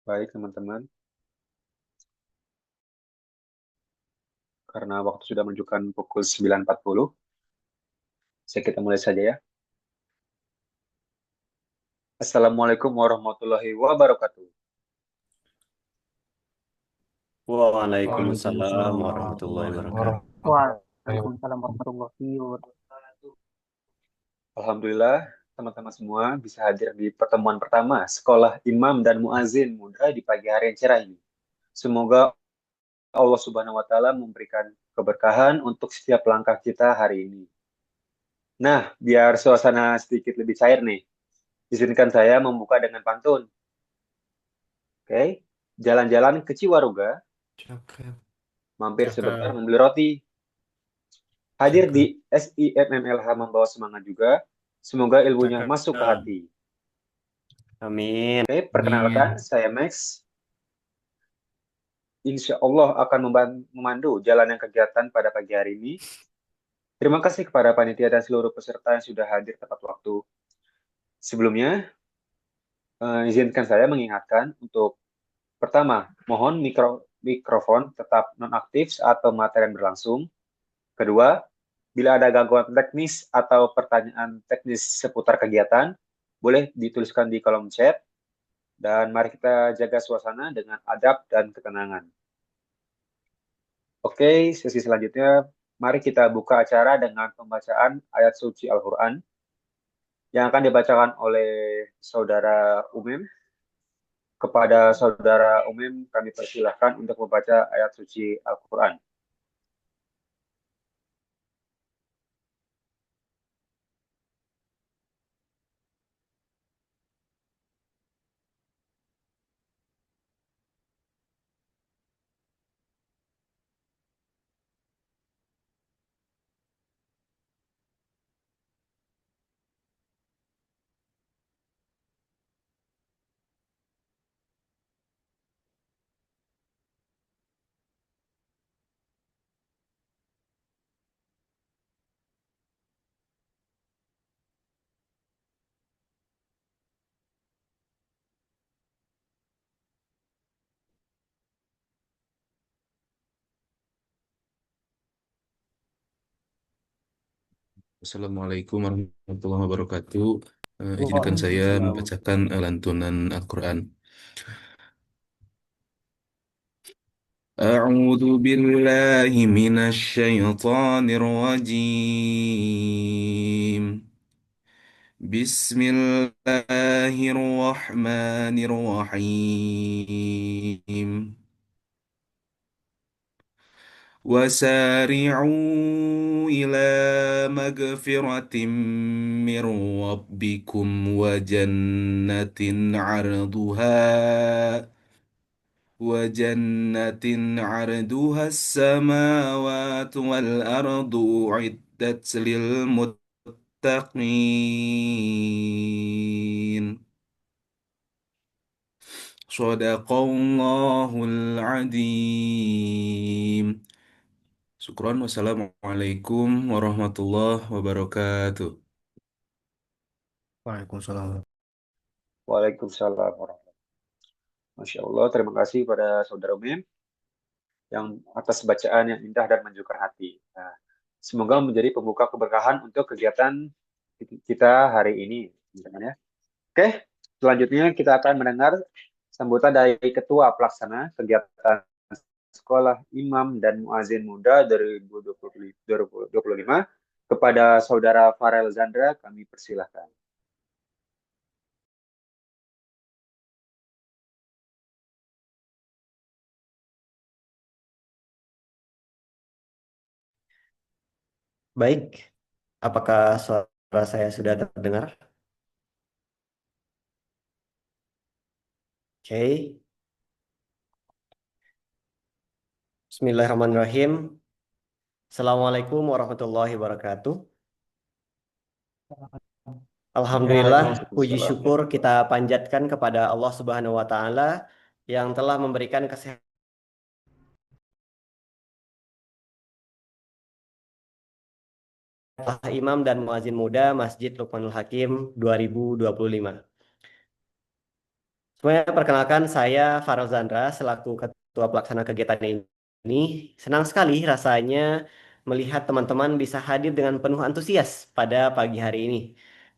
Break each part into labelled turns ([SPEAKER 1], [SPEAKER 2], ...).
[SPEAKER 1] Baik, teman-teman. Karena waktu sudah menunjukkan pukul 9.40, kita mulai saja ya. Assalamualaikum warahmatullahi wabarakatuh.
[SPEAKER 2] Waalaikumsalam
[SPEAKER 3] Waalaikumsalam
[SPEAKER 2] warahmatullahi wabarakatuh.
[SPEAKER 3] warahmatullahi
[SPEAKER 4] Waalaikumsalam warahmatullahi wabarakatuh.
[SPEAKER 1] Alhamdulillah, teman-teman semua bisa hadir di pertemuan pertama Sekolah Imam dan Muazin Muda di pagi hari yang cerah ini. Semoga Allah Subhanahu wa Ta'ala memberikan keberkahan untuk setiap langkah kita hari ini. Nah, biar suasana sedikit lebih cair nih, izinkan saya membuka dengan pantun. Oke, jalan-jalan ke Ciwaruga,
[SPEAKER 2] Cakep,
[SPEAKER 1] mampir sebentar
[SPEAKER 2] cakep,
[SPEAKER 1] membeli roti. Hadir di
[SPEAKER 2] cakep.
[SPEAKER 1] SIMMLH membawa semangat juga. Semoga ilmunya
[SPEAKER 2] Cakep.
[SPEAKER 1] masuk ke hati.
[SPEAKER 2] Amin.
[SPEAKER 1] Oke, perkenalkan,
[SPEAKER 3] Amin.
[SPEAKER 1] saya Max. Insya Allah akan memandu jalannya kegiatan pada pagi hari ini. Terima kasih kepada panitia dan seluruh peserta yang sudah hadir tepat waktu. Sebelumnya, izinkan saya mengingatkan untuk pertama, mohon mikrofon tetap nonaktif saat pematerian berlangsung. Kedua, bila ada gangguan teknis atau pertanyaan teknis seputar kegiatan, boleh dituliskan di kolom chat. Dan mari kita jaga suasana dengan adab dan ketenangan. Oke, sesi selanjutnya, mari kita buka acara dengan pembacaan ayat suci Al-Quran yang akan dibacakan oleh Saudara Umim. Kepada Saudara Umim, kami persilahkan untuk membaca ayat suci Al-Quran.
[SPEAKER 3] Assalamualaikum warahmatullahi wabarakatuh. Izinkan saya
[SPEAKER 4] Waalaikumsalam.
[SPEAKER 3] membacakan lantunan Al-Quran. A'udzu billahi minasyaitonir rajim. Bismillahirrahmanirrahim. وسارعوا إلى مغفرة من ربكم وجنة عرضها السماوات والأرض أعدت للمتقين صدق الله العظيم. Syukron, wassalamualaikum warahmatullahi wabarakatuh.
[SPEAKER 2] Waalaikumsalam.
[SPEAKER 1] Waalaikumsalam warahmatullahi wabarakatuh. Masya Allah, terima kasih pada Saudara Umim yang atas bacaan yang indah dan menunjukkan hati. Nah, semoga menjadi pembuka keberkahan untuk kegiatan kita hari ini. Teman-teman ya. Oke, selanjutnya kita akan mendengar sambutan dari Ketua Pelaksana Kegiatan Sekolah Imam dan Muazin Muda 2025 kepada Saudara Farel Zandra, kami persilahkan.
[SPEAKER 2] Baik, apakah suara saya sudah terdengar? Oke. Bismillahirrahmanirrahim. Assalamualaikum warahmatullahi wabarakatuh. Alhamdulillah, puji
[SPEAKER 1] Waalaikumsalam.
[SPEAKER 2] syukur kita panjatkan kepada Allah Subhanahu wa Ta'ala yang telah memberikan kesehatan Imam dan Muazin Muda Masjid Lukmanul Hakim 2025. Semuanya perkenalkan saya Farel Zandra selaku Ketua Pelaksana kegiatan ini. Senang sekali rasanya melihat teman-teman bisa hadir dengan penuh antusias pada pagi hari ini.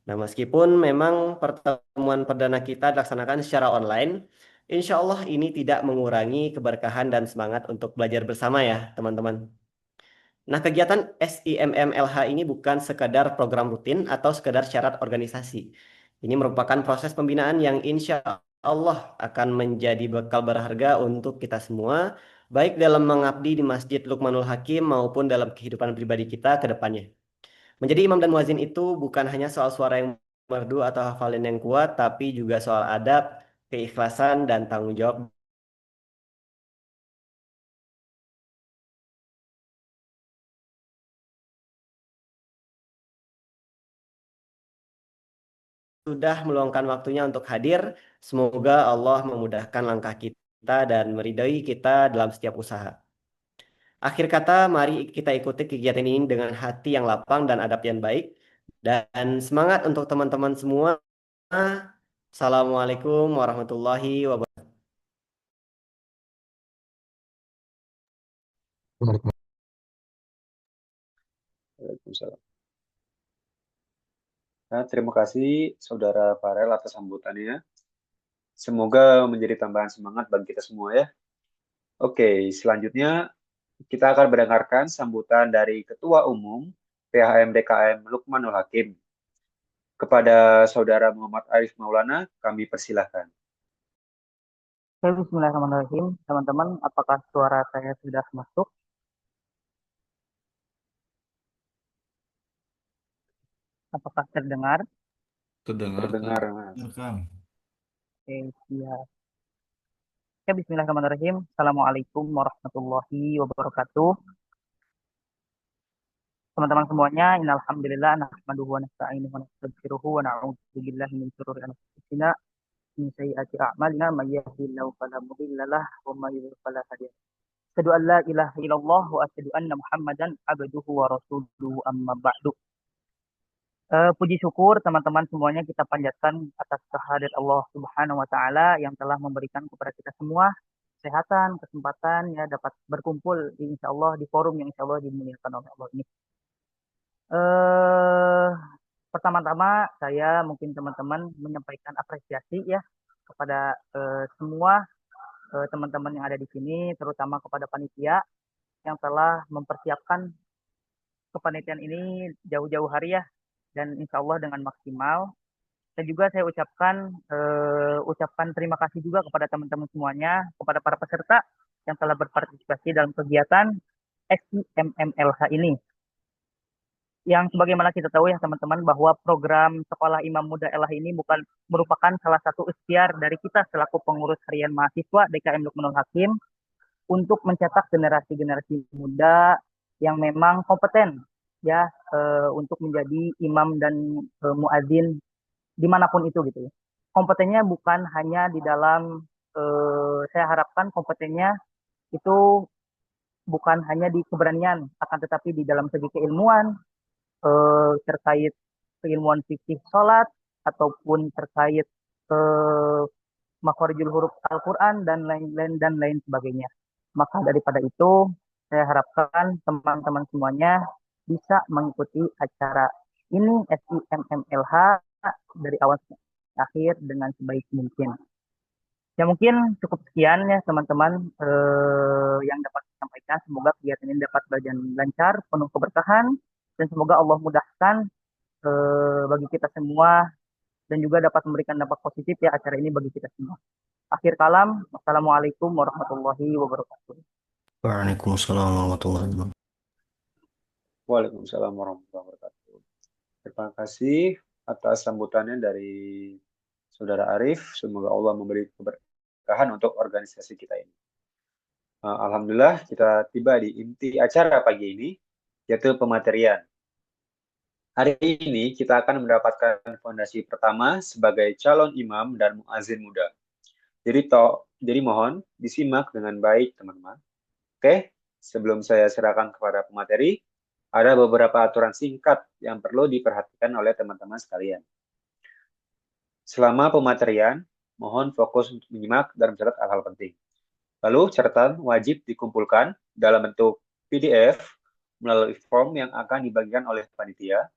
[SPEAKER 2] Nah, meskipun memang pertemuan perdana kita dilaksanakan secara online, insya Allah ini tidak mengurangi keberkahan dan semangat untuk belajar bersama ya, teman-teman. Nah, kegiatan SIMMLH ini bukan sekadar program rutin atau sekadar syarat organisasi. Ini merupakan proses pembinaan yang insya Allah akan menjadi bekal berharga untuk kita semua, baik dalam mengabdi di Masjid Lukmanul Hakim maupun dalam kehidupan pribadi kita ke depannya. Menjadi imam dan muazin itu bukan hanya soal suara yang merdu atau hafalan yang kuat, tapi juga soal adab, keikhlasan, dan tanggung jawab sudah meluangkan waktunya untuk hadir. Semoga Allah memudahkan langkah kita dan meridai kita dalam setiap usaha. Akhir kata, mari kita ikuti kegiatan ini dengan hati yang lapang dan adab yang baik. Dan semangat untuk teman-teman semua. Assalamualaikum warahmatullahi wabarakatuh.
[SPEAKER 1] Waalaikumsalam. Nah, terima kasih Saudara Farel atas sambutannya. Semoga menjadi tambahan semangat bagi kita semua ya. Oke, selanjutnya kita akan mendengarkan sambutan dari Ketua Umum PHM DKM Lukmanul Hakim. Kepada Saudara Muhammad Arif Maulana, kami persilahkan.
[SPEAKER 4] Oke, bismillahirrahmanirrahim. Teman-teman, apakah suara saya sudah masuk? Apakah terdengar?
[SPEAKER 3] Terdengar,
[SPEAKER 1] Terdengar,
[SPEAKER 3] Kang.
[SPEAKER 1] Mas.
[SPEAKER 3] Kang.
[SPEAKER 4] Oke, siap. Oke, bismillahirrahmanirrahim. Assalamualaikum warahmatullahi wabarakatuh. Teman-teman semuanya, innalhamdulillah nahmaduhu wa nasta'inuhu wa nastaghfiruhu wa na'udzu billahi min shururi anfusina min sayyiati a'malina may yahdihillahu fala mudilla lahu wa may yudlil fala hadiya lahu. Asyhadu an la ilaha illallah wa asyhadu anna Muhammadan abduhu wa rasuluhu amma ba'du. Puji syukur teman-teman semuanya kita panjatkan atas kehadirat Allah Subhanahu wa taala yang telah memberikan kepada kita semua kesehatan, kesempatan ya dapat berkumpul insya Allah di forum yang insya Allah dimuliakan oleh Allah ini. Eh Pertama-tama saya mungkin teman-teman menyampaikan apresiasi ya kepada semua teman-teman yang ada di sini, terutama kepada panitia yang telah mempersiapkan kepanitiaan ini jauh-jauh hari ya, dan insya Allah dengan maksimal. Dan juga saya ucapkan terima kasih juga kepada teman-teman semuanya, kepada para peserta yang telah berpartisipasi dalam kegiatan SIMMLH ini. Yang sebagaimana kita tahu ya teman-teman bahwa program Sekolah Imam Muda LH ini bukan merupakan salah satu ikhtiar dari kita selaku pengurus harian mahasiswa DKM Lukmanul Hakim untuk mencetak generasi-generasi muda yang memang kompeten ya untuk menjadi imam dan muadzin dimanapun itu gitu ya. Kompetennya bukan hanya di dalam saya harapkan kompetennya itu bukan hanya di keberanian, akan tetapi di dalam segi keilmuan terkait keilmuan fikih sholat ataupun terkait eh, makhorijul huruf Al-Quran dan lain sebagainya. Maka daripada itu, saya harapkan teman-teman semuanya bisa mengikuti acara ini SIMMLH dari awal sampai akhir dengan sebaik mungkin. Ya mungkin cukup sekian ya teman-teman yang dapat saya sampaikan. Semoga kegiatan ini dapat berjalan lancar, penuh keberkahan, dan semoga Allah mudahkan bagi kita semua dan juga dapat memberikan dampak positif ya acara ini bagi kita semua. Akhir kalam, wassalamualaikum warahmatullahi wabarakatuh.
[SPEAKER 2] Waalaikumsalam warahmatullahi wabarakatuh.
[SPEAKER 1] Waalaikumsalam warahmatullahi wabarakatuh. Terima kasih atas sambutannya dari Saudara Arif. Semoga Allah memberi keberkahan untuk organisasi kita ini. Alhamdulillah kita tiba di inti acara pagi ini, yaitu pematerian. Hari ini kita akan mendapatkan fondasi pertama sebagai calon imam dan muazin muda. Jadi mohon disimak dengan baik teman-teman. Oke, sebelum saya serahkan kepada pemateri, ada beberapa aturan singkat yang perlu diperhatikan oleh teman-teman sekalian. Selama pematerian, Mohon fokus untuk menyimak dan mencatat hal-hal penting. Lalu catatan wajib dikumpulkan dalam bentuk PDF melalui form yang akan dibagikan oleh panitia.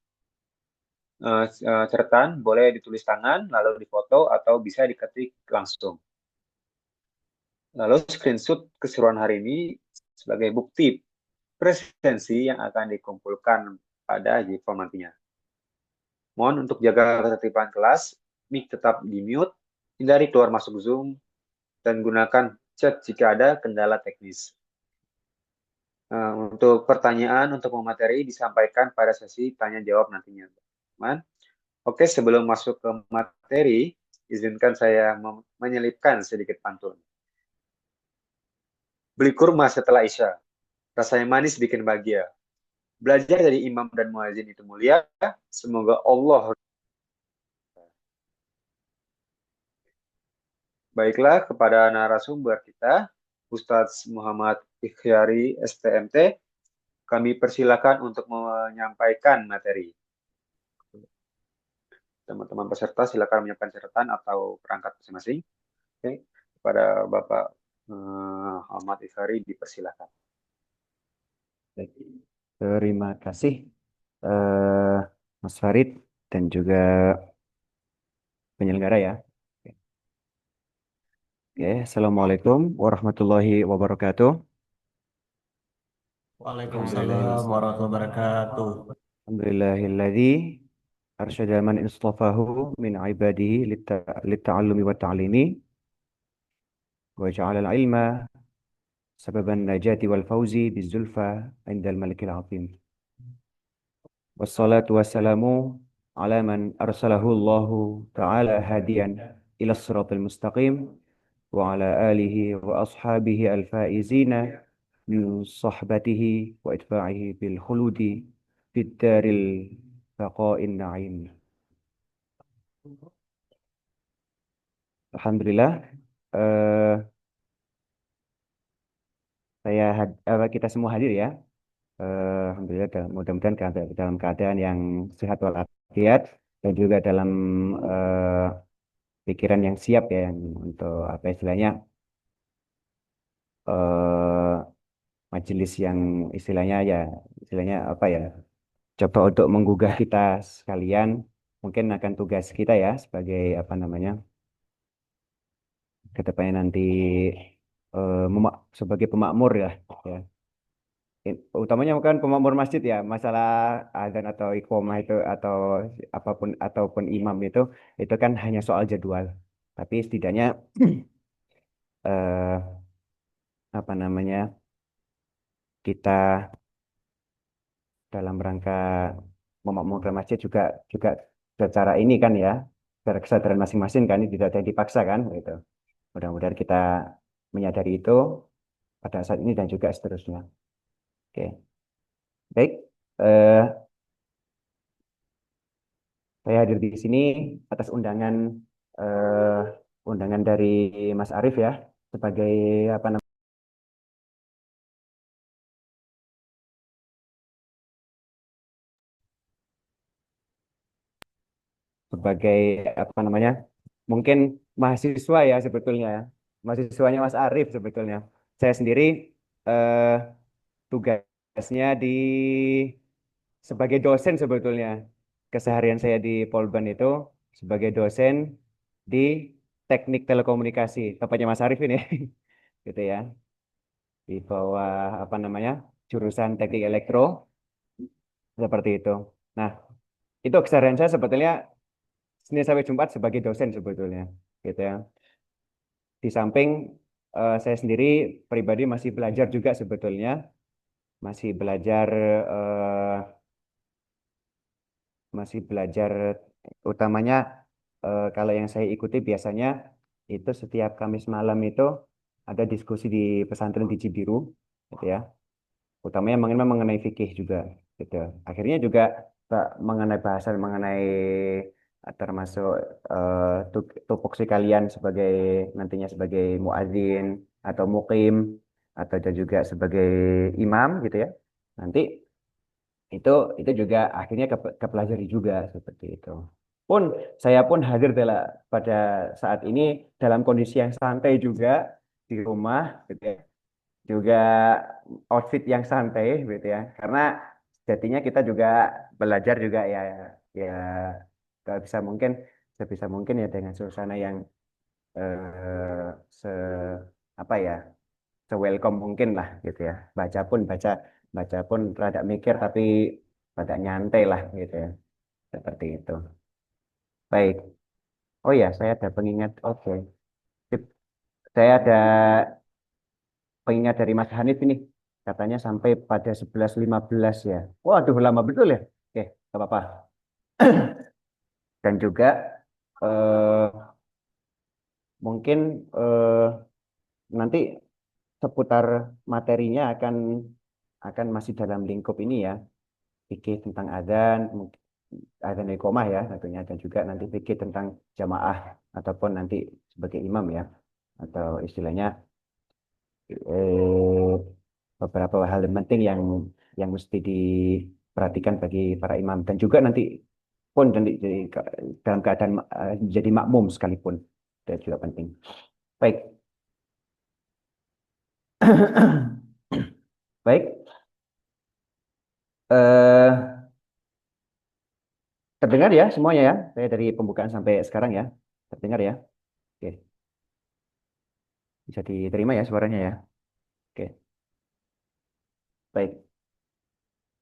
[SPEAKER 1] Catatan boleh ditulis tangan, lalu difoto atau bisa diketik langsung. Lalu screenshot keseruan hari ini sebagai bukti presensi yang akan dikumpulkan pada form nantinya. Mohon untuk jaga ketertiban kelas, mic tetap di mute, hindari keluar masuk Zoom, dan gunakan chat jika ada kendala teknis. Untuk pertanyaan untuk materi disampaikan pada sesi tanya jawab nantinya, teman. Oke, sebelum masuk ke materi, izinkan saya menyelipkan sedikit pantun. Beli kurma setelah Isya, rasanya manis bikin bahagia. Belajar dari imam dan muazin itu mulia, semoga Allah. Baiklah, kepada narasumber kita, Ustadz Muhammad Ikhyari, STMT, kami persilakan untuk menyampaikan materi. Teman-teman peserta silakan menyiapkan catatan atau perangkat masing-masing. Oke, kepada Bapak Muhammad Ikhyari dipersilakan.
[SPEAKER 5] Terima kasih Mas Farid dan juga penyelenggara ya. Oke, Assalamualaikum warahmatullahi wabarakatuh.
[SPEAKER 2] Waalaikumsalam warahmatullahi wabarakatuh.
[SPEAKER 5] Alhamdulillahilladzi arsyada man istafahu min ibadihi litta'allumi wa ta'limi wa ja'ala al-ilma sababan najati wal fawzi bizulfa indal malikil azim. Wassalatu wassalamu ala man arsalahu Allahu ta'ala hadiyan ila siratal mustaqim wa ala alihi wa ashabihi al-faizina min sahbatihi wa itba'ihi bil khuludi fid daril baqa'in na'im. Alhamdulillah, eh, kita semua hadir ya. Alhamdulillah, mudah-mudahan dalam keadaan yang sehat walafiat dan juga dalam eh, pikiran yang siap ya untuk apa eh, majelis yang istilahnya apa ya, coba untuk menggugah kita sekalian, mungkin akan tugas kita ya sebagai apa namanya ke depannya nanti sebagai pemakmur ya. Utamanya bukan pemakmur masjid ya, masalah azan atau iqomah itu atau apapun ataupun imam itu kan hanya soal jadwal. Tapi setidaknya eh, apa namanya kita dalam rangka memakmurkan masjid juga juga secara ini kan ya, secara kesadaran masing-masing kan, ini tidak ada yang dipaksa kan gitu. Mudah-mudahan kita menyadari itu pada saat ini dan juga seterusnya. Oke, baik. Eh, saya hadir di sini atas eh, undangan dari Mas Arief ya sebagai apa namanya sebagai apa namanya mungkin mahasiswa ya sebetulnya ya. Mahasiswanya Mas Arief sebetulnya. Saya sendiri eh, tugasnya sebagai dosen sebetulnya. Keseharian saya di Polban itu sebagai dosen di teknik telekomunikasi. Tepatnya Mas Arief ini gitu ya. Di bawah apa namanya jurusan teknik elektro seperti itu. Nah, itu keseharian saya sebetulnya Senin sampai Jumat sebagai dosen sebetulnya gitu ya. Di samping saya sendiri pribadi masih belajar juga sebetulnya, masih belajar eh, masih belajar utamanya kalau yang saya ikuti biasanya itu setiap Kamis malam itu ada diskusi di pesantren di Cibiru gitu ya. Utamanya mengenai fikih juga gitu. Akhirnya juga mengenai bahasan mengenai termasuk tupoksi kalian sebagai nantinya sebagai muadzin atau mukim atau juga sebagai imam gitu ya. Nanti itu itu juga akhirnya kepelajari juga seperti itu. pun saya pun hadir pada saat ini dalam kondisi yang santai juga di rumah gitu ya. Juga outfit yang santai gitu ya. Karena jadinya kita juga belajar juga ya ya kalau bisa mungkin sebisa mungkin ya dengan suasana yang eh, se apa ya se welcome mungkin lah gitu ya. Baca pun rada mikir tapi rada nyantai lah gitu ya. Seperti itu. Baik. Oh ya, saya ada pengingat. Oke. Sip. Saya ada pengingat dari Mas Hanif ini. Katanya sampai pada 11.15 ya. Waduh, lama betul ya. Oke, nggak apa-apa. Dan juga eh, mungkin nanti seputar materinya akan masih dalam lingkup ini ya. Fikih tentang adzan, adzan dan iqamah ya tentunya, dan juga nanti fikih tentang jamaah ataupun nanti sebagai imam ya, atau istilahnya eh, beberapa hal yang penting yang mesti diperhatikan bagi para imam, dan juga nanti pun dalam keadaan jadi makmum sekalipun itu juga penting. Baik. Baik. eh Terdengar ya semuanya ya. Saya dari pembukaan sampai sekarang ya. Terdengar ya. Oke. Bisa diterima ya suaranya ya. Oke. Baik.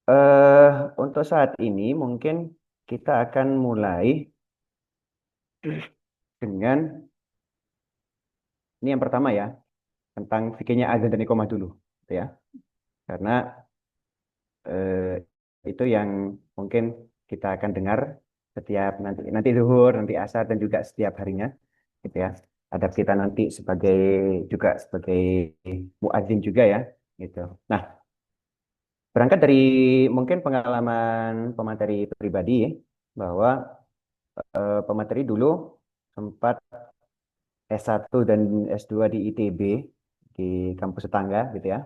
[SPEAKER 5] eh untuk saat ini mungkin kita akan mulai dengan ini yang pertama ya, tentang fikirnya azan dan iqamah dulu, gitu ya. Karena eh, itu yang mungkin kita akan dengar setiap nanti nanti zuhur, nanti asar, dan juga setiap harinya, gitu ya. Adab kita nanti sebagai muadzin juga ya, gitu. Nah, berangkat dari mungkin pengalaman pemateri pribadi bahwa pemateri dulu sempat S1 dan S2 di ITB, di kampus tetangga gitu ya.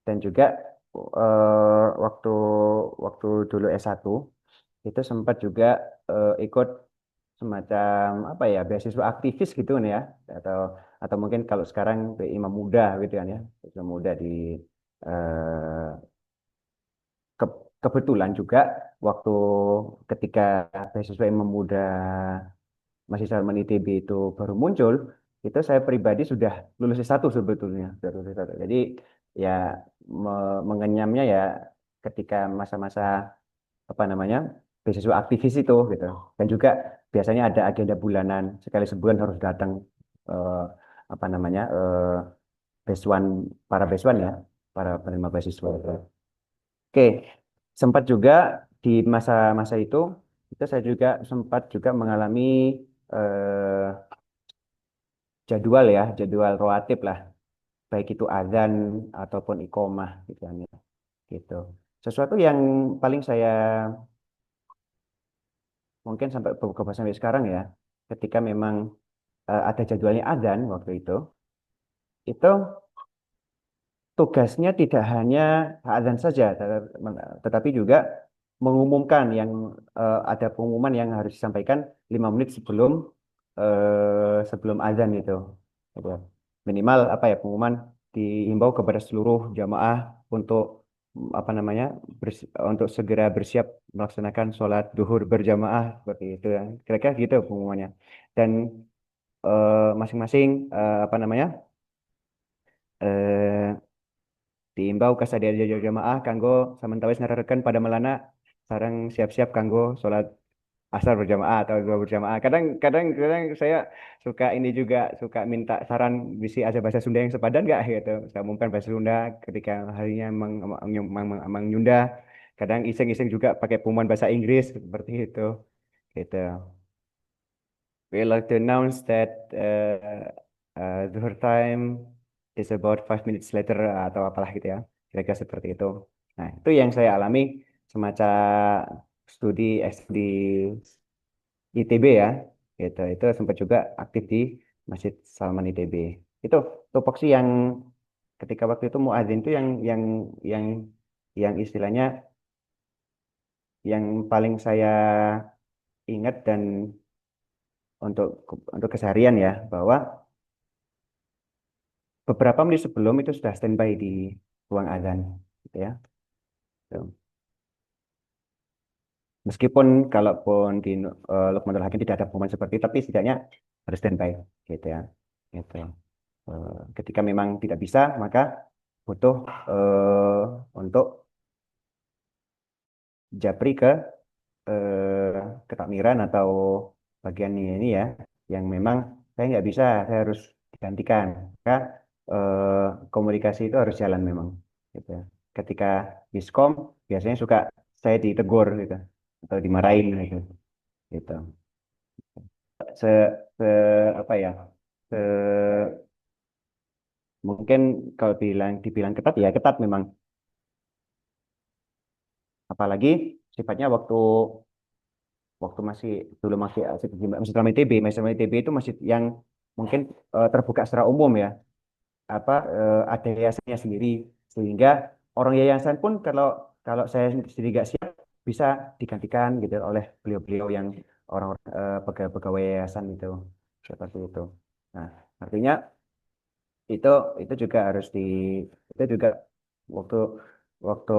[SPEAKER 5] Dan juga waktu waktu dulu S1 itu sempat juga ikut semacam apa ya, beasiswa aktivis gitu nih ya, atau mungkin kalau sekarang Imam Muda gitu kan ya, Imam Muda di eh, kebetulan juga waktu ketika beasiswa Imam Muda Masih Salman ITB itu baru muncul, itu saya pribadi sudah lulus S1 sebetulnya. Sudah lulus S1. Jadi ya mengenyamnya ya ketika masa-masa apa namanya beasiswa aktivis itu gitu. Dan juga biasanya ada agenda bulanan, sekali sebulan harus datang eh, apa namanya beasiswan para beasiswan ya, para penerima beasiswa itu. Oke, sempat juga di masa-masa itu saya juga sempat juga mengalami eh, jadwal rawatib lah, baik itu azan ataupun iqomah gitu kan ya. Gitu. Sesuatu yang paling saya mungkin sampai beberapa sampai sekarang ya, ketika memang ada jadwalnya azan waktu itu tugasnya tidak hanya azan saja, tetapi juga mengumumkan ada pengumuman yang harus disampaikan 5 menit sebelum azan itu. Gitu. Minimal apa ya, pengumuman dihimbau kepada seluruh jamaah untuk apa namanya untuk segera bersiap melaksanakan sholat duhur berjamaah seperti itu ya. Kira-kira gitu pengumumannya. Dan masing-masing apa namanya eh, diimbau kasadian jamaah kanggo samantawis ngararkan pada melana sarang siap-siap kanggo sholat asar berjamaah atau dua berjamaah. Kadang saya suka ini juga suka minta saran, bisi ada bahasa Sunda yang sepadan nggak gitu. Saya umumkan bahasa Sunda ketika harinya mang Nyunda. Kadang iseng-iseng juga pakai pengumuman bahasa Inggris seperti itu. Gitu. We like to announce that Zuhur time is about 5 minutes later atau apalah gitu ya. Kira-kira seperti itu. Nah, itu yang saya alami semacam studi ITB ya. Itu sempat juga aktif di Masjid Salman ITB. Itu tupoksi yang ketika waktu itu muadzin itu yang yang istilahnya yang paling saya ingat dan untuk keseharian ya, bahwa beberapa menit sebelum itu sudah standby di ruang azan, gitu ya. Tuh. Meskipun kalaupun di Luqmanul Hakim tidak ada pengumuman seperti itu, tapi setidaknya harus standby, gitu ya. Gitu. Ketika memang tidak bisa, maka butuh untuk japri eh, ke takmiran atau bagian ini ya, yang memang saya nggak bisa, saya harus digantikan. Maka komunikasi itu harus jalan memang. Gitu ya. Ketika miskom, biasanya suka saya ditegur gitu, atau dimarahin gitu. Gitu. Se, se apa ya? Se, mungkin kalau dibilang ketat ya ketat memang. Apalagi sifatnya waktu waktu masih dulu masih dalam ITB, masih dalam ITB itu masih yang mungkin terbuka secara umum ya, apa ada yayasannya sendiri, sehingga orang yayasan pun kalau kalau saya sendiri nggak siap bisa digantikan gitu oleh beliau-beliau yang orang-orang pegawai yayasan itu, seperti itu. Nah, artinya itu itu juga harus itu juga waktu waktu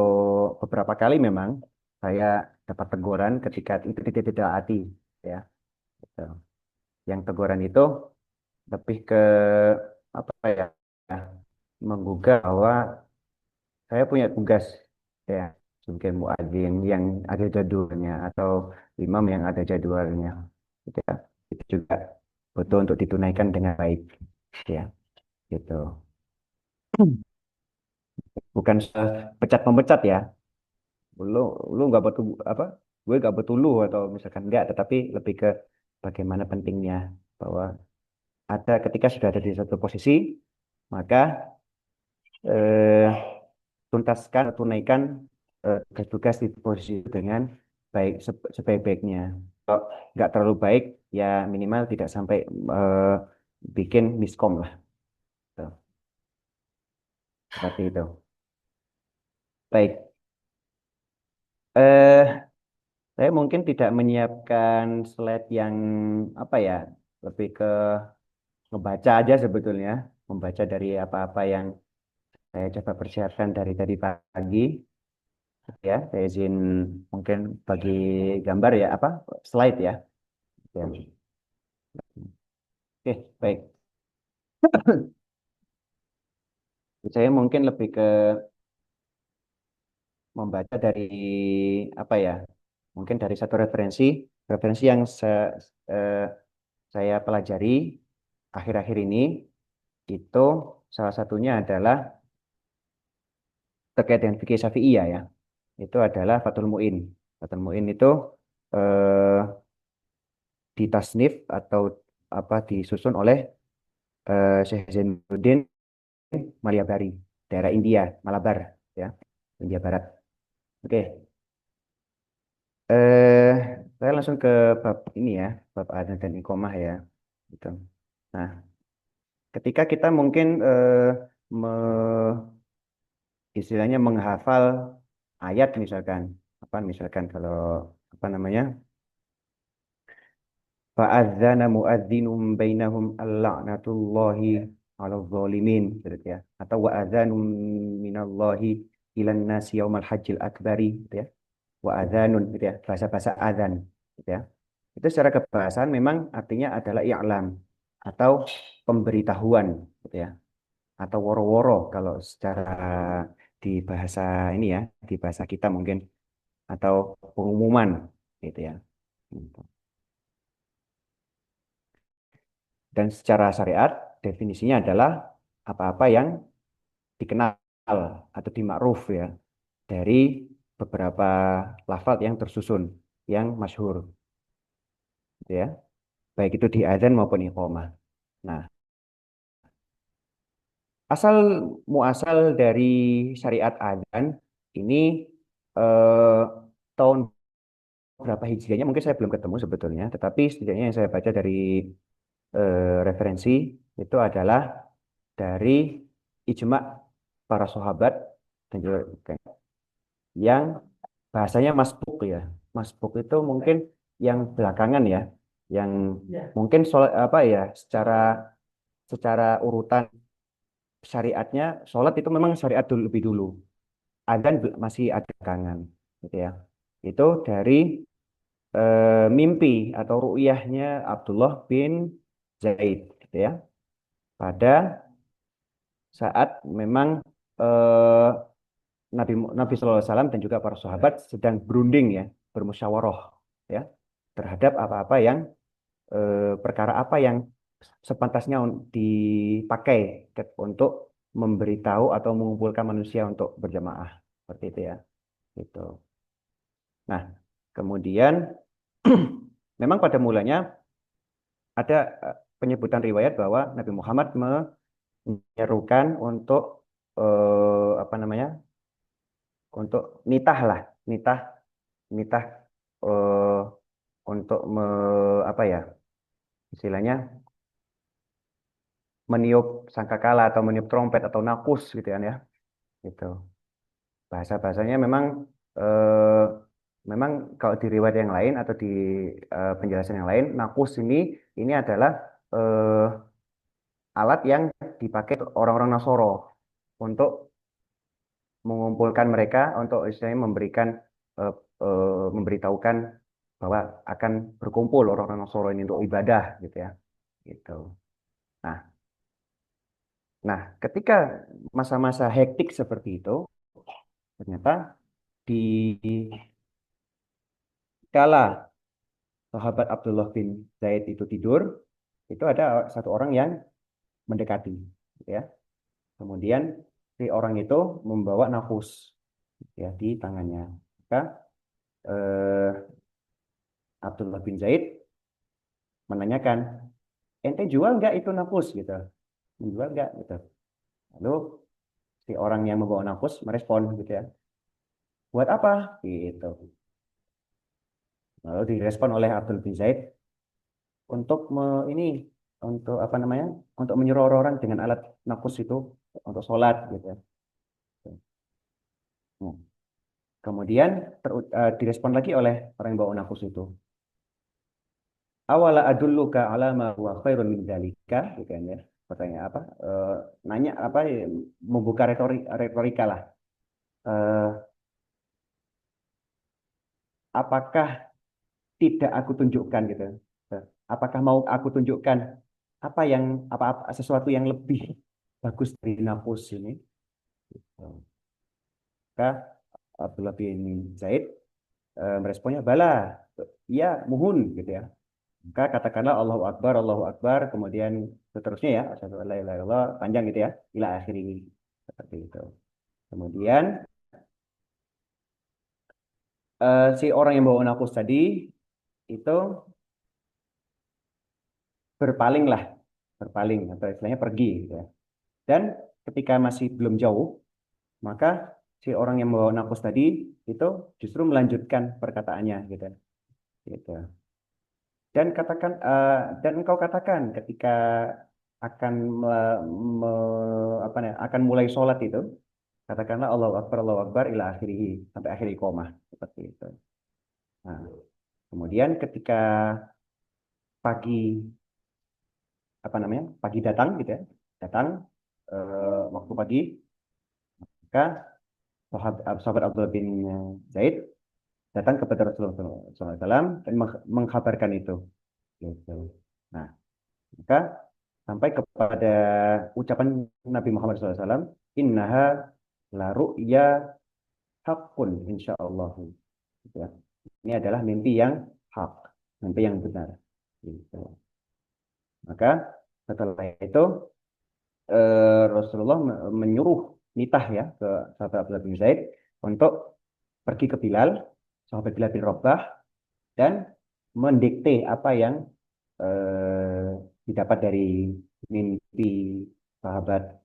[SPEAKER 5] beberapa kali memang saya dapat teguran ketika itu tidak ditaati ya, gitu. Yang teguran itu lebih ke apa ya, menggugah bahwa saya punya tugas ya, mungkin muadzin yang ada jadwalnya atau imam yang ada jadwalnya, gitu ya. Itu juga butuh untuk ditunaikan dengan baik ya, gitu. Bukan pecat memecat ya, lu lu nggak betul apa, gue nggak betul lu atau misalkan enggak, tetapi lebih ke bagaimana pentingnya bahwa ada ketika sudah ada di satu posisi, maka eh, tuntaskan, tunaikan tugas di posisi itu dengan baik, sebaik-baiknya. Kalau nggak terlalu baik, ya minimal tidak sampai eh, bikin miskom lah. Tuh, seperti itu. Baik, eh, saya mungkin tidak menyiapkan slide yang apa ya, lebih ke ngebaca aja sebetulnya, membaca dari apa-apa yang saya coba persiapkan dari tadi pagi. Ya, saya izin mungkin bagi gambar ya, apa slide ya. Ya. Oke, baik. Saya mungkin lebih ke membaca dari apa ya? Mungkin dari satu referensi yang eh, saya pelajari akhir-akhir ini, itu salah satunya adalah terkait dengan fikih Syafi'iyah ya. Itu adalah Fathul Mu'in. Fathul Mu'in itu eh, ditasnif atau apa disusun oleh Syekh Zainuddin Maliabari, daerah India, Malabar, ya, India Barat. Oke, eh, saya langsung ke bab ini ya, bab adzan dan iqomah ya, gitu. Nah, ketika kita mungkin istilahnya menghafal ayat misalkan, apa misalkan kalau apa namanya, fa'adzana mu'adzinum bainahum al-la'natullahi 'alal zalimin, gitu ya. Atau wa'adzanum minallahi ilan nasi yaumal hajjil akbari, gitu ya. Wa'adzanun, gitu ya. Bahasa-bahasa adzan, gitu ya. Itu secara kebahasaan memang artinya adalah i'lam atau pemberitahuan, gitu ya. Atau woro-woro kalau secara di bahasa ini ya, di bahasa kita mungkin, atau pengumuman, gitu ya. Gitu. Dan secara syariat definisinya adalah apa-apa yang dikenal atau dimakruf ya, dari beberapa lafaz yang tersusun yang masyhur, gitu ya, baik itu di adzan maupun iqamah. Nah, asal muasal dari syariat adzan ini eh, tahun berapa hijriahnya mungkin saya belum ketemu sebetulnya, tetapi setidaknya yang saya baca dari referensi itu adalah dari ijma para sahabat dan juga yang bahasanya masbuk ya. Masbuk itu mungkin yang belakangan ya, yang mungkin apa ya, secara secara urutan syariatnya sholat itu memang syariat dulu, lebih dulu. Adzan masih ada belakangan, gitu ya. Itu dari mimpi atau ru'yahnya Abdullah bin Zaid, gitu ya. Pada saat memang eh, Nabi Shallallahu Alaihi Wasallam dan juga para sahabat sedang berunding ya, bermusyawarah ya terhadap apa-apa yang perkara apa yang sepantasnya dipakai untuk memberitahu atau mengumpulkan manusia untuk berjamaah seperti itu ya. Gitu. Nah, kemudian memang pada mulanya ada penyebutan riwayat bahwa Nabi Muhammad menyerukan untuk apa namanya? Untuk nitah lah, nitah nitah eh, untuk apa ya? Istilahnya meniup sangkakala atau meniup trompet atau nakus gitu kan ya. Gitu. Bahasa-bahasanya memang eh, memang kalau di riwayat yang lain atau di penjelasan yang lain, nakus ini adalah eh, alat yang dipakai orang-orang Nasoro untuk mengumpulkan mereka untuk istilahnya eh, memberitahukan bahwa akan berkumpul orang-orang Nasoro ini untuk ibadah gitu ya. Gitu. Nah, nah ketika masa-masa hektik seperti itu, ternyata di kala sahabat Abdullah bin Zaid itu tidur, itu ada satu orang yang mendekati, gitu ya. Kemudian si orang itu membawa nafus ya di tangannya. Maka eh, Abdullah bin Zaid menanyakan, ente jual nggak itu nafus gitu? Menjual nggak gitu? Lalu si orang yang membawa nafus merespon gitu ya. Buat apa? Gitu. Lalu direspon oleh Abdul bin Zaid untuk ini untuk apa namanya? Untuk menyuruh orang-orang dengan alat nafus itu untuk sholat gitu ya. Nah, kemudian direspon lagi oleh orang yang bawa nafus itu. Awala adulluka ala ma huwa khairun min dzalika, gitu kan ya. Pertanyaan apa? Nanya apa ya, membuka retorika lah. Eh, apakah tidak aku tunjukkan gitu. Apakah mau aku tunjukkan apa yang sesuatu yang lebih bagus dari nafus ini? Maka Abdullah bin Zaid meresponnya bala, iya muhun gitu ya. Maka katakanlah Allahu Akbar, kemudian seterusnya ya, asyhadu an la ilaha illallah, panjang gitu ya, ila akhir ini seperti itu. Kemudian si orang yang bawa nafus tadi itu berpaling lah, berpaling atau istilahnya pergi gitu ya. Dan ketika masih belum jauh, maka si orang yang membawa nafas tadi itu justru melanjutkan perkataannya gitu. Gitu. Dan dan engkau katakan ketika akan apa namanya, akan mulai sholat itu, katakanlah Allahu Akbar ila akhirih sampai akhir iqamah seperti itu. Nah, kemudian ketika pagi apa namanya pagi datang gitu ya, datang waktu pagi, maka sahabat Abdullah bin Zaid datang kepada Rasulullah SAW dan mengkabarkan itu. Gitu. Nah, maka sampai kepada ucapan Nabi Muhammad SAW, Innaha la ru'ya haqqun insyaallah. Gitu ya. Ini adalah mimpi yang hak, mimpi yang benar. Gitu. Maka setelah itu Rasulullah menyuruh nitah ya ke sahabat Abdullah bin Zaid untuk pergi ke Bilal, sahabat Bilal bin Rabah, dan mendikte apa yang didapat dari mimpi sahabat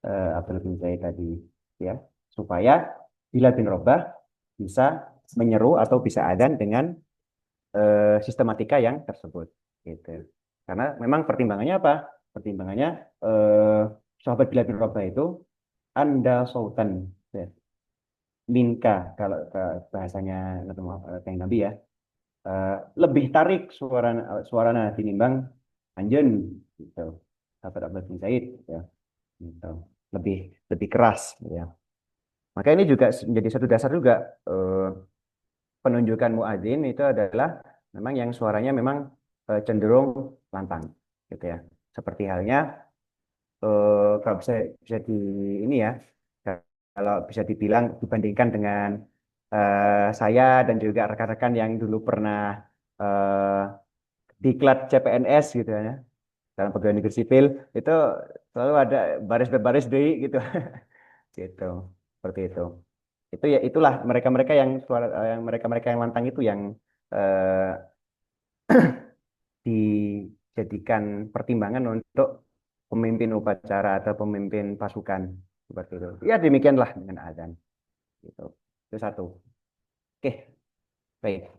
[SPEAKER 5] Abdullah bin Zaid tadi, ya, supaya Bilal bin Rabah bisa menyeru atau bisa adzan dengan sistematika yang tersebut, gitu. Karena memang pertimbangannya apa? Pertimbangannya eh, sahabat Bilal bin Rabah itu anda sultan ya. Minka kalau ke bahasanya Nabi ya, lebih tarik suarana tinimbang anjeun gitu. Sahabat Abdullah bin Zaid ya. Gitu. Lebih lebih keras ya. Maka ini juga menjadi satu dasar juga penunjukan muadzin itu adalah memang yang suaranya memang cenderung lantang gitu ya. Seperti halnya kalau bisa di ini ya, kalau bisa dibilang dibandingkan dengan saya dan juga rekan-rekan yang dulu pernah eh, diklat CPNS gitu ya, dalam pegawai negeri sipil itu selalu ada baris berbaris deui gitu, gitu, seperti itu. Itu ya itulah mereka-mereka yang mereka-mereka yang lantang itu yang eh, dijadikan pertimbangan untuk pemimpin upacara atau pemimpin pasukan seperti itu. Ya demikianlah dengan azan. Gitu. Itu satu. Oke, baik.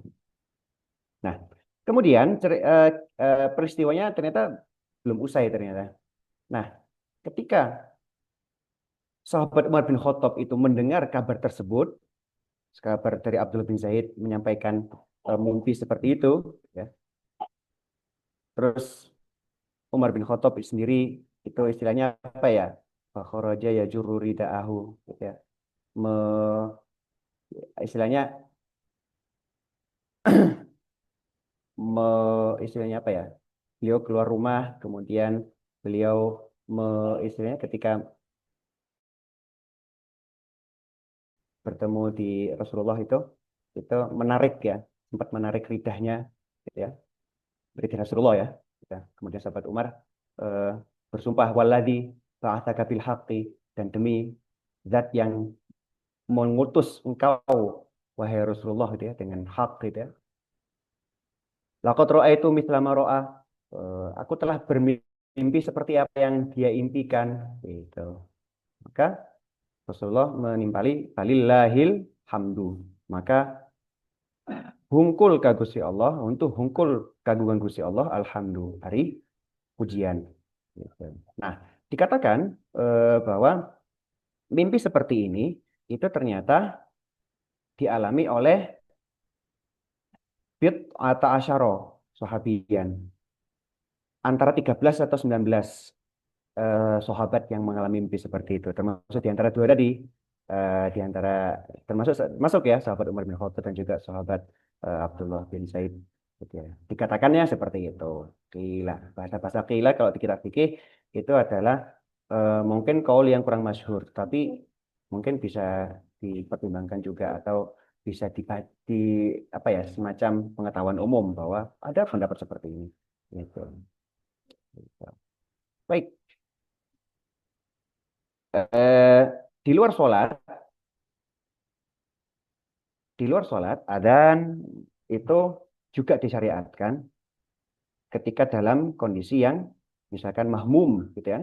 [SPEAKER 5] Nah, kemudian peristiwanya ternyata belum usai ternyata. Nah, ketika sahabat Umar bin Khattab itu mendengar kabar tersebut, kabar dari Abdullah bin Zaid menyampaikan mimpi seperti itu, ya. Terus Umar bin Khattab sendiri itu istilahnya apa ya? Fakharaja ya ridaahu gitu ya. Me, istilahnya istilahnya apa ya? Beliau keluar rumah, kemudian beliau istilahnya ketika bertemu di Rasulullah itu menarik ya, sempat menarik ridahnya, gitu ya, ridah Rasulullah ya. Gitu. Kemudian sahabat Umar eh, bersumpah waladhi ba'atsaka bil haqqi, dan demi zat yang mengutus engkau wahai Rasulullah gitu ya dengan hak gitu ya. Laqad ra'aitu mithla ma ra'a. Aku telah bermimpi seperti apa yang dia impikan gitu. Maka Rasulullah menimpali falillahil hamdu. Maka hungkul ka Gusti Allah, untuk hungkul kagungan Gusti Allah, alhamdu, hari pujian. Gitu. Nah, dikatakan bahwa mimpi seperti ini itu ternyata dialami oleh bid atau asyaro sahabian, antara 13 atau 19 sahabat yang mengalami mimpi seperti itu, termasuk di antara dua tadi, di antara termasuk masuk ya sahabat Umar bin Khattab dan juga sahabat Abdullah bin Zaid gitu ya. Dikatakannya seperti itu. Qila, bahasa-bahasa qila kalau kita fikih itu adalah mungkin kaul yang kurang masyhur, tapi mungkin bisa dipertimbangkan juga atau bisa di apa ya, semacam pengetahuan umum bahwa ada pendapat seperti ini gitu. Gitu. Baik. Eh, di luar sholat, adzan itu juga disyariatkan ketika dalam kondisi yang misalkan mahmum gitu ya,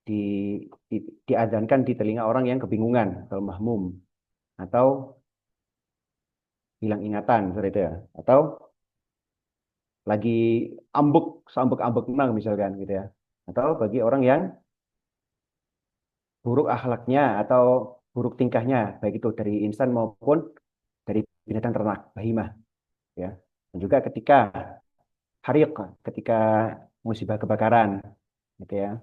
[SPEAKER 5] di, di diadzankan di telinga orang yang kebingungan atau mahmum, atau hilang ingatan seperti itu ya, atau lagi ambek sambek ambek menang misalkan gitu ya, atau bagi orang yang buruk akhlaknya atau buruk tingkahnya, baik itu dari insan maupun dari binatang ternak, bahimah ya. Dan juga ketika hariq, ketika musibah kebakaran gitu ya.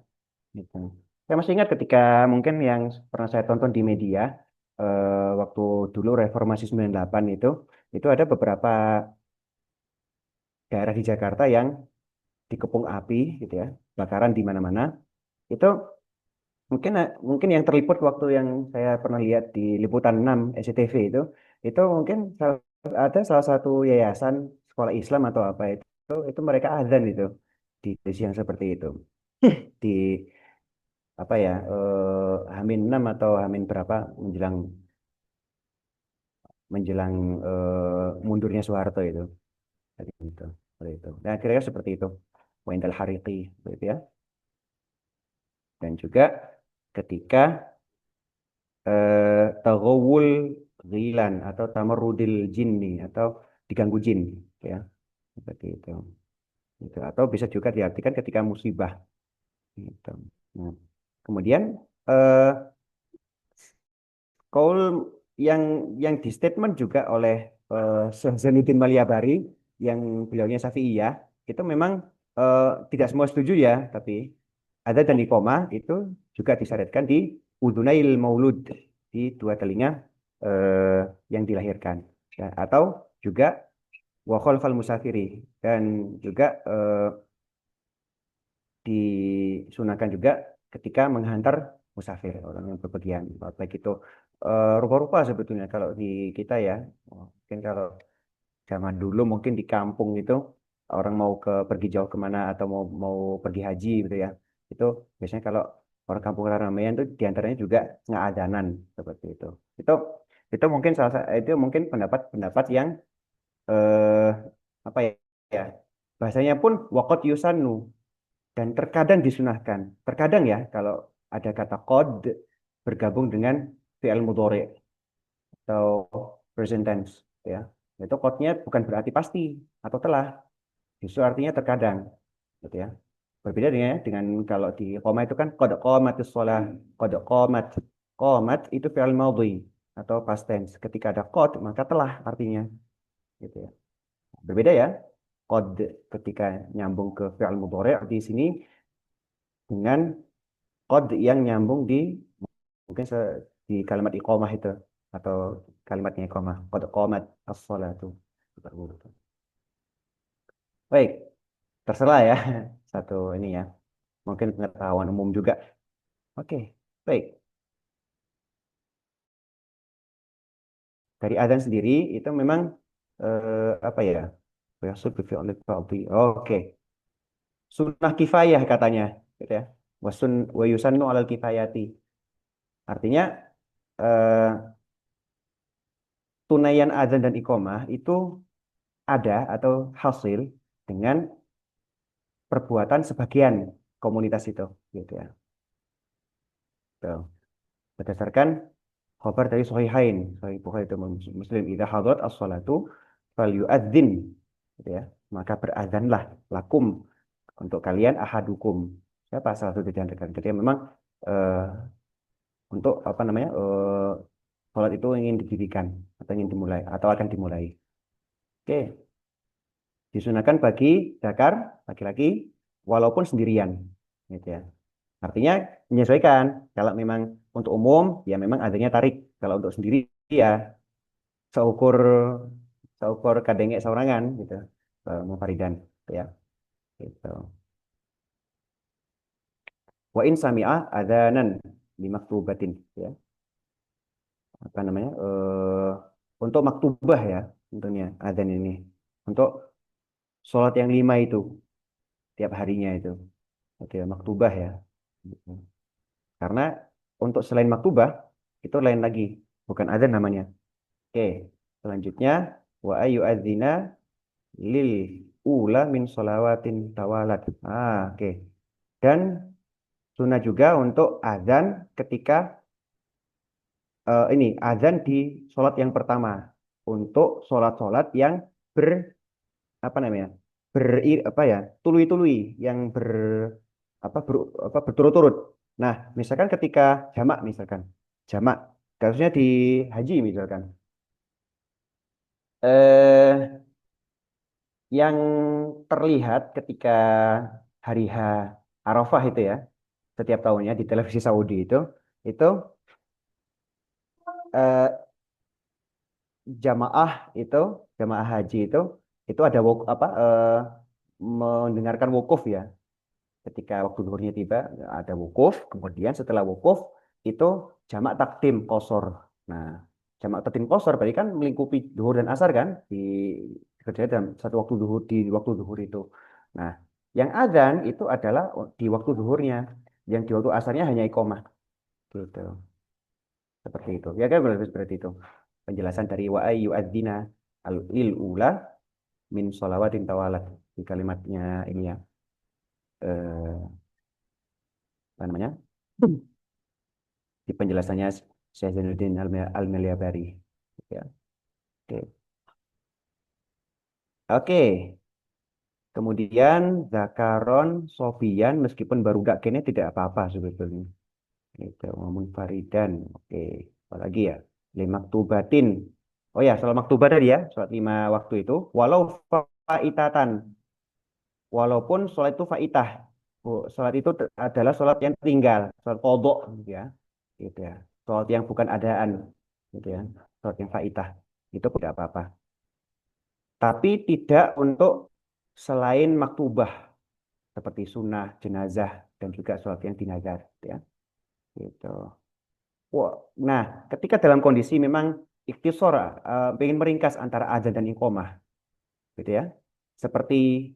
[SPEAKER 5] Gitu. Saya masih ingat ketika mungkin yang pernah saya tonton di media waktu dulu Reformasi 98 itu ada beberapa daerah di Jakarta yang dikepung api gitu ya, bakaran di mana-mana. Itu mungkin mungkin yang terliput waktu yang saya pernah lihat di liputan 6 SCTV itu mungkin ada salah satu yayasan sekolah Islam atau apa itu mereka azan itu di siang seperti itu di apa ya, Hamin 6 atau Hamin berapa menjelang menjelang mundurnya Soeharto itu tadi itu seperti itu. Nah, kira-kira seperti itu. Wendel Hariki begitu ya. Dan juga ketika taghawul ghilan atau tamarrudil jinni atau diganggu jin ya. Seperti itu. Gitu. Atau bisa juga diartikan ketika musibah gitu. Nah, kemudian kaul yang di statement juga oleh Zainuddin Maliabari yang beliaunya Syafi'iyah itu memang tidak semua setuju ya, tapi ada dan iqamah itu juga disyariatkan di udunail maulud, di dua telinga eh, yang dilahirkan. Ya, atau juga wa khalfal musafiri, dan juga disunahkan juga ketika menghantar musafir, orang yang bepergian, baik itu rupa-rupa sebetulnya kalau di kita ya. Mungkin kalau zaman dulu mungkin di kampung itu orang mau pergi jauh kemana atau mau mau pergi haji gitu ya, itu biasanya kalau orang kampung Rameyan itu diantaranya juga ngadanan seperti itu itu mungkin itu mungkin pendapat-pendapat yang eh apa ya, ya, bahasanya pun wakot yusanu, dan terkadang disunahkan. Terkadang ya kalau ada kata qad bergabung dengan fi'il mudhari atau present tense ya. Itu qadnya bukan berarti pasti atau telah, justru artinya terkadang gitu ya. Berbeda dengan kalau di koma itu kan qad qamatis shalah, qad qamat. Qamat itu fi'il madhi atau past tense. Ketika ada qad maka telah artinya gitu ya. Berbeda ya. Qad ketika nyambung ke fi'il mudhari di sini dengan qad yang nyambung di mungkin di kalimat iqamah itu atau kalimatnya iqamah, qad qamat as-shalatu. Baik, terserah ya. Satu ini ya. Mungkin pengetahuan umum juga. Oke, baik. Dari adzan sendiri itu memang apa ya? Yasud bi fi'lil fardhi. Oke. Sunnah kifayah katanya, gitu ya. Wa yusannu 'alal kifayati. Artinya eh, tunaian adzan dan iqamah itu ada atau hasil dengan perbuatan sebagian komunitas itu, gitu ya. Tuh. Berdasarkan khabar dari Sahihain, Sahih Bukhari dan Muslim, idza hadarat as-salatu falyu'adzin, gitu ya. Maka berazanlah lakum, untuk kalian, ahadukum. Siapa salah satu di antara kalian? Jadi memang eh, untuk apa namanya? Salat itu ingin didirikan atau ingin dimulai atau akan dimulai. Oke, disunahkan bagi zakar laki-laki walaupun sendirian, gitu ya. Artinya menyesuaikan. Kalau memang untuk umum ya memang adanya tarik. Kalau untuk sendiri ya seukur seukur kadenge saurangan gitu. Mufaridan gitu ya. Gitu. Wa in sami'a adzanan di maktubatin ya. Apa namanya? Untuk maktubah ya tentunya adzan ini. Untuk sholat yang 5 itu tiap harinya itu. Oke, maktubah ya. Gitu. Karena untuk selain maktubah itu lain lagi, bukan adzan namanya. Oke, selanjutnya wa ayu adzina lil ula min sholawatin tawalat. Oke. Dan sunnah juga untuk azan ketika ini azan di sholat yang pertama, untuk sholat-sholat yang ber apa namanya, apa ya, tului-tului, yang ber, apa berturut-turut. Nah, misalkan ketika jamak kasusnya di haji misalkan, eh yang terlihat ketika hari H Arafah itu ya, setiap tahunnya di televisi Saudi itu eh, jamaah itu jamaah haji itu ada apa mendengarkan wukuf ya, ketika waktu zuhurnya tiba ada wukuf, kemudian setelah wukuf itu jamak takdim qashar. Nah, jamak takdim qashar berarti kan melingkupi zuhur dan asar kan, dikerjakan dalam satu waktu zuhur, di waktu zuhur itu. Nah, yang adzan itu adalah di waktu zuhurnya, yang di waktu asarnya hanya iqomah gitu. Seperti itu. Ya kan, berarti itu penjelasan dari wa ayyu adzina al lil ula min sholawatin tawalat, di kalimatnya ini ya. Apa namanya? Di penjelasannya Syekh Zainuddin Al-Maliabari. Ya. Oke. Oke. Kemudian zakaron sofian, meskipun baru gak kene tidak apa-apa sebetulnya. Itu ngomong faridan. Oke. Apalagi ya? Limaktubatin. Oh ya, sholat maktubah tadi ya, sholat 5 waktu itu, walau faitatan, walaupun sholat itu faitah. Sholat itu adalah sholat yang tinggal, sholat kodok, gitu ya. Gitu ya. Sholat yang bukan adaan, gitu ya. Sholat yang faitah, itu tidak apa-apa. Tapi tidak untuk selain maktubah, seperti sunnah, jenazah, dan juga sholat yang dinazar, gitu ya. Gitu. Wah, nah, ketika dalam kondisi memang ikhtisor, ingin meringkas antara adzan dan iqomah, gitu ya. Seperti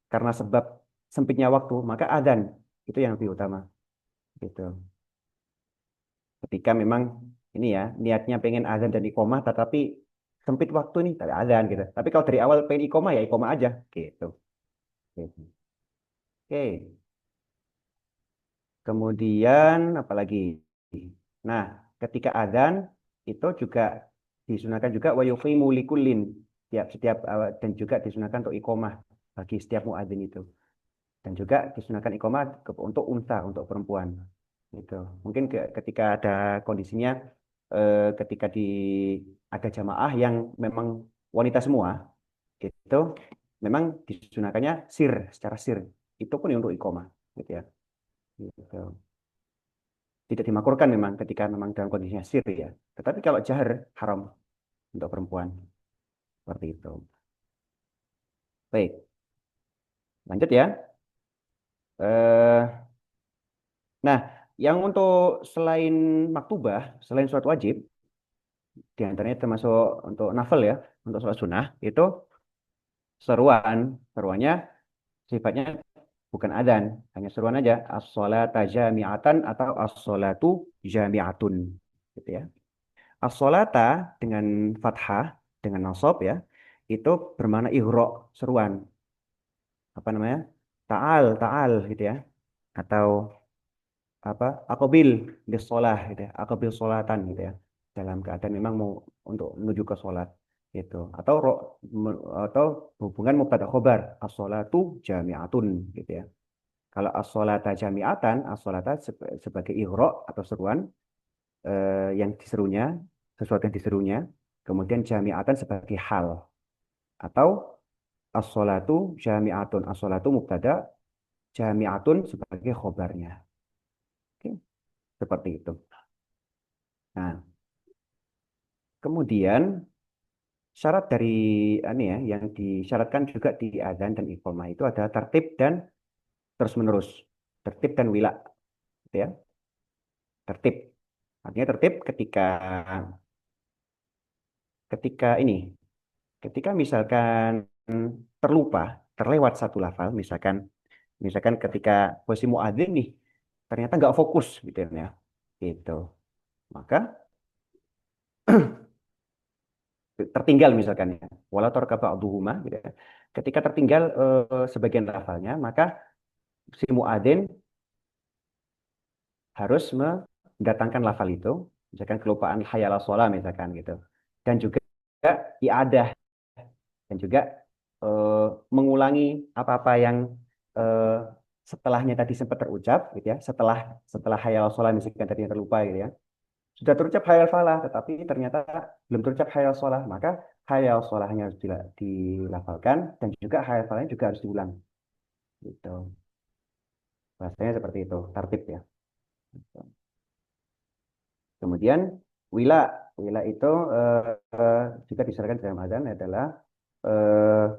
[SPEAKER 5] karena sebab sempitnya waktu, maka adzan itu yang lebih utama, gitu. Ketika memang ini ya niatnya pengen adzan dan iqomah, tetapi sempit waktu nih, tak ada adzan gitu. Tapi kalau dari awal pengen iqomah ya iqomah aja, gitu. Gitu. Oke, kemudian apalagi? Nah, ketika adzan itu juga disunahkan juga wa yuqimu likullin, setiap dan juga disunahkan untuk iqomah bagi setiap muadzin itu. Dan juga disunahkan iqomah untuk unta, untuk perempuan. Gitu. Mungkin ketika ada kondisinya, ketika ada jamaah yang memang wanita semua, gitu, memang disunahkannya secara sir. Itu pun untuk iqomah, gitu ya. Gitu. Tidak dimakruhkan memang ketika memang dalam kondisinya sir ya. Tetapi kalau jahar haram untuk perempuan seperti itu. Baik, lanjut ya. Eh, nah, yang untuk selain maktubah, selain sholat wajib, di antaranya termasuk untuk nafil ya, untuk sholat sunnah, itu seruannya sifatnya bukan adzan, hanya seruan aja, as-sholata jami'atan atau as-sholatu jami'atun, gitu ya. As-sholata dengan fathah, dengan nasab ya, itu bermakna ihro, seruan, apa namanya, ta'al gitu ya, atau apa, aqbil di sholah gitu ya, aqbil sholatan gitu ya, dalam keadaan memang mau untuk menuju ke sholat gitu, atau atau hubungan mubtada khobar, as-sholatu jami'atun gitu ya. Kalau as-sholata jami'atan, as-sholata sebagai ihro atau seruan, yang diserunya, sesuatu yang diserunya, kemudian jami'atan sebagai hal, atau as-sholatu jami'atun, as-sholatu mubtada, jami'atun sebagai khobarnya. Oke, seperti itu. Nah, kemudian syarat dari ini ya, yang disyaratkan juga di adzan dan iqamah itu adalah tertib dan terus menerus, tertib dan wila, gitu ya. Tertib, artinya tertib ketika ketika ini, ketika misalkan terlupa, terlewat satu lafal, misalkan misalkan ketika posisi muadzin nih, ternyata nggak fokus gitu ya, gitu. Maka tertinggal misalkan ya, walau taraka ba'duhuma gitu ya. Ketika tertinggal sebagian lafalnya, maka si muadzin harus mendatangkan lafal itu, misalkan kelupaan hayya 'alas shalah misalkan gitu. Dan juga iadah, dan juga eh, mengulangi apa-apa yang eh, setelahnya tadi sempat terucap gitu ya, setelah setelah hayya 'alas shalah misalkan tadi yang terlupa gitu ya. Sudah terucap hayya falah, tetapi ternyata belum terucap hayya shalah, maka hayya sholahnya harus dilafalkan, dan juga hayya falahnya juga harus diulang. Gitu. Bahasanya seperti itu, tertib ya. Kemudian wila, wila itu juga disyaratkan dalam adzan adalah eh,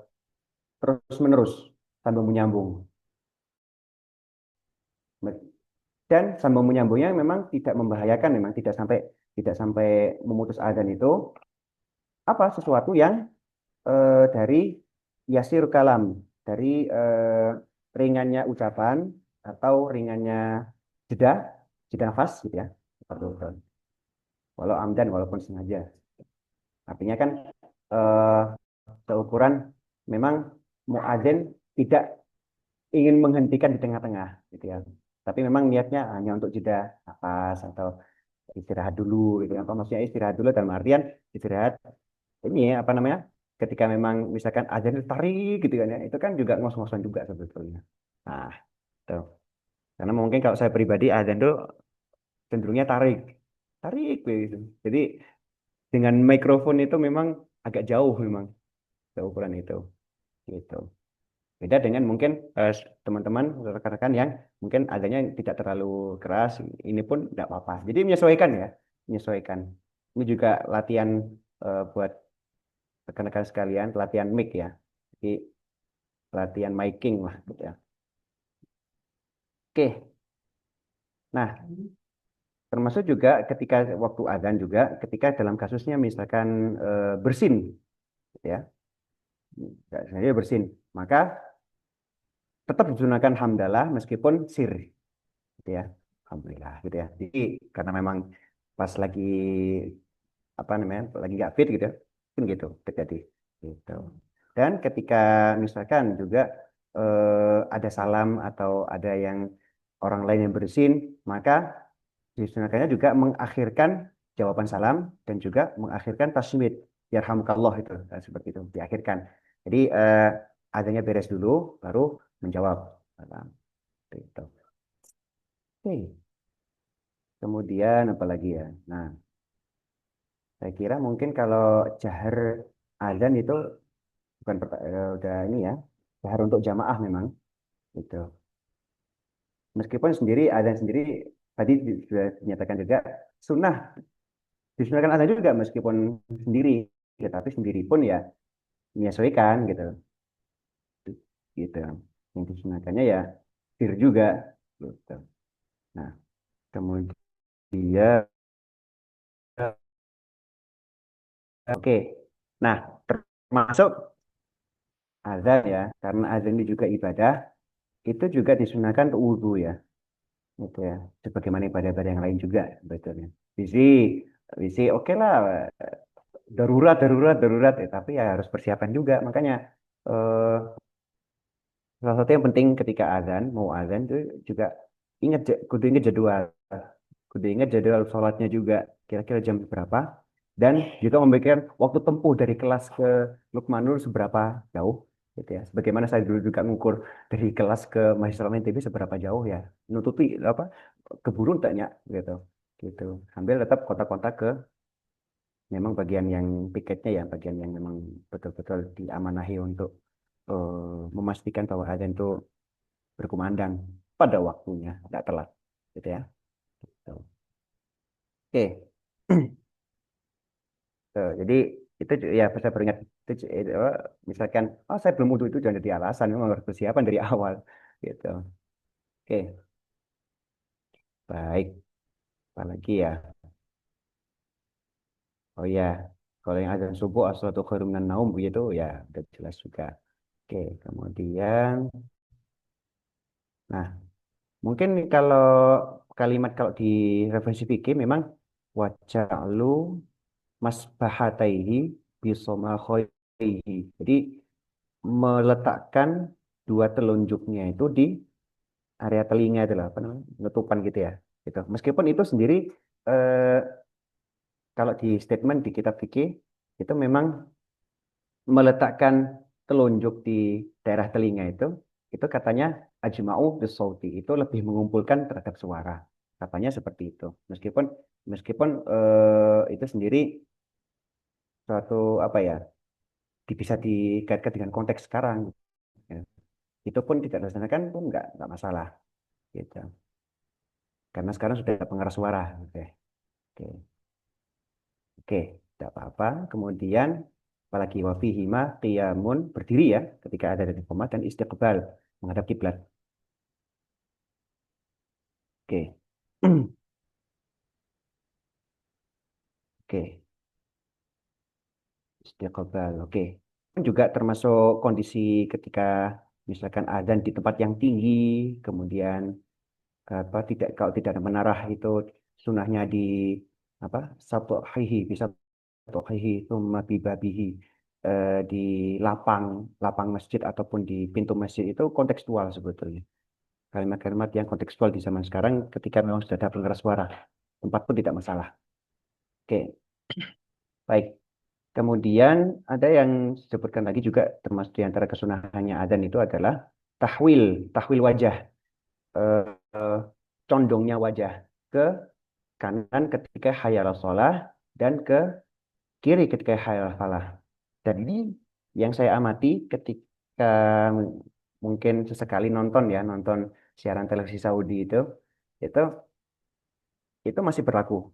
[SPEAKER 5] terus menerus, sambung menyambung. Dan sambung menyambungnya memang tidak membahayakan, memang tidak sampai memutus adzan itu apa sesuatu yang dari yasir kalam, dari ringannya ucapan atau ringannya jeda, jeda nafas gitu ya, seperti itu. Walau amdan, walaupun sengaja. Artinya kan eh, seukuran memang muadzin tidak ingin menghentikan di tengah-tengah gitu ya. Tapi memang niatnya hanya untuk jeda nafas atau istirahat dulu gitu ya. Apa maksudnya istirahat dulu dalam artian istirahat ini ya, apa namanya? Ketika memang misalkan azan itu tarik gitu kan ya, itu kan juga ngos-ngosan juga sebetulnya. Nah, tuh. Karena mungkin kalau saya pribadi azan itu cenderungnya tarik. Tarik gitu. Jadi dengan mikrofon itu memang agak jauh memang ukuran itu gitu. Beda dengan mungkin teman-teman rekan-rekan yang mungkin adanya tidak terlalu keras, ini pun tidak apa-apa. Jadi menyesuaikan ya, menyesuaikan. Ini juga latihan buat rekan-rekan sekalian, latihan mic ya. Jadi latihan miking lah gitu ya. Oke. Nah, termasuk juga ketika waktu adzan juga, ketika dalam kasusnya misalkan bersin, gitu ya, saya bersin, maka tetap digunakan hamdalah meskipun sir, gitu ya, alhamdulillah, gitu ya. Jadi karena memang pas lagi apa namanya, lagi nggak fit gitu, ya, kan gitu terjadi, gitu. Dan ketika misalkan juga ada salam atau ada yang orang lain yang bersin, maka disunahkannya juga mengakhirkan jawaban salam dan juga mengakhirkan tasmid yarhamukallah itu seperti itu diakhirkan. Jadi adanya beres dulu baru menjawab salam. Itu. Oke. Kemudian apa lagi ya? Nah, saya kira mungkin kalau jahar adzan itu bukan udah ini ya, jahar untuk jamaah memang itu. Meskipun sendiri adzan sendiri tadi sudah dinyatakan juga sunnah disunahkan ada juga meskipun sendiri, ya, tapi sendiri pun ya menyesuaikan gitu, gitu. Yang disunahkannya ya bir juga, gitu. Nah, kemudian oke. Nah, termasuk azan ya, karena azan ini juga ibadah, itu juga disunahkan untuk wudhu ya, gitu ya. Sebagaimana ibadah-ibadah yang lain juga sebetulnya. Visi, visi oke lah, darurat, darurat, darurat, tapi ya harus persiapan juga. Makanya eh, salah satu yang penting ketika azan, mau azan itu juga ingat, kudu ingat jadwal. Kudu ingat jadwal sholatnya juga, kira-kira jam berapa. Dan juga memberikan waktu tempuh dari kelas ke Lukmanur seberapa jauh. Gitu ya. Sebagaimana saya dulu juga ngukur dari kelas ke Mahasiswa NTB seberapa jauh ya. Nututi apa keburu tanya gitu. Gitu. Sambil tetap kontak-kontak ke memang bagian yang piketnya ya, bagian yang memang betul-betul diamanahi untuk memastikan bahwa azan itu berkumandang pada waktunya, tidak telat, gitu ya. Gitu. Oke, tuh, jadi itu ya saya beringat itu, misalkan, oh saya belum wudhu itu jangan jadi alasan, memang harus persiapan dari awal, gitu. Oke, baik, apalagi ya. Oh ya, kalau yang azan subuh as-salatu khairum minan naum begitu ya, udah jelas juga. Oke, kemudian, nah mungkin kalau kalimat kalau di referensi fikih memang waja'lu masbahataihi bisomakhaihi. Jadi meletakkan dua telunjuknya itu di area telinga itu lah, apa namanya? Letupan gitu ya. Gitu. Meskipun itu sendiri eh, kalau di statement di kitab fikih itu memang meletakkan telunjuk di daerah telinga itu katanya ajma'u bisauti, itu lebih mengumpulkan terhadap suara. Katanya seperti itu. Meskipun meskipun itu sendiri suatu apa ya, bisa dikaitkan dengan konteks sekarang. Ya. Itu pun tidak dilaksanakan pun nggak masalah. Gitu. Karena sekarang sudah ada pengeras suara. Oke, oke, oke, tidak apa-apa. Kemudian apalagi wafihima qiyamun berdiri ya ketika ada dari koma dan istiqbal menghadap kiblat. Oke. Oke, istiqbal. Oke. Juga termasuk kondisi ketika misalkan adzan di tempat yang tinggi, kemudian apa tidak kalau tidak ada menarah itu sunahnya di apa satuhihi bisa satuhihi tsumma bibabihi di lapang lapang masjid ataupun di pintu masjid itu kontekstual sebetulnya kalimat-kalimat yang kontekstual di zaman sekarang ketika memang sudah ada pengeras suara tempat pun tidak masalah. Oke, baik. Kemudian ada yang disebutkan lagi juga termasuk di antara kesunahannya adzan itu adalah tahwil tahwil wajah, eh, eh, condongnya wajah ke kanan ketika hayya sholah dan ke kiri ketika hayya 'alal falah. Dan ini yang saya amati ketika mungkin sesekali nonton siaran televisi Saudi itu itu masih berlaku.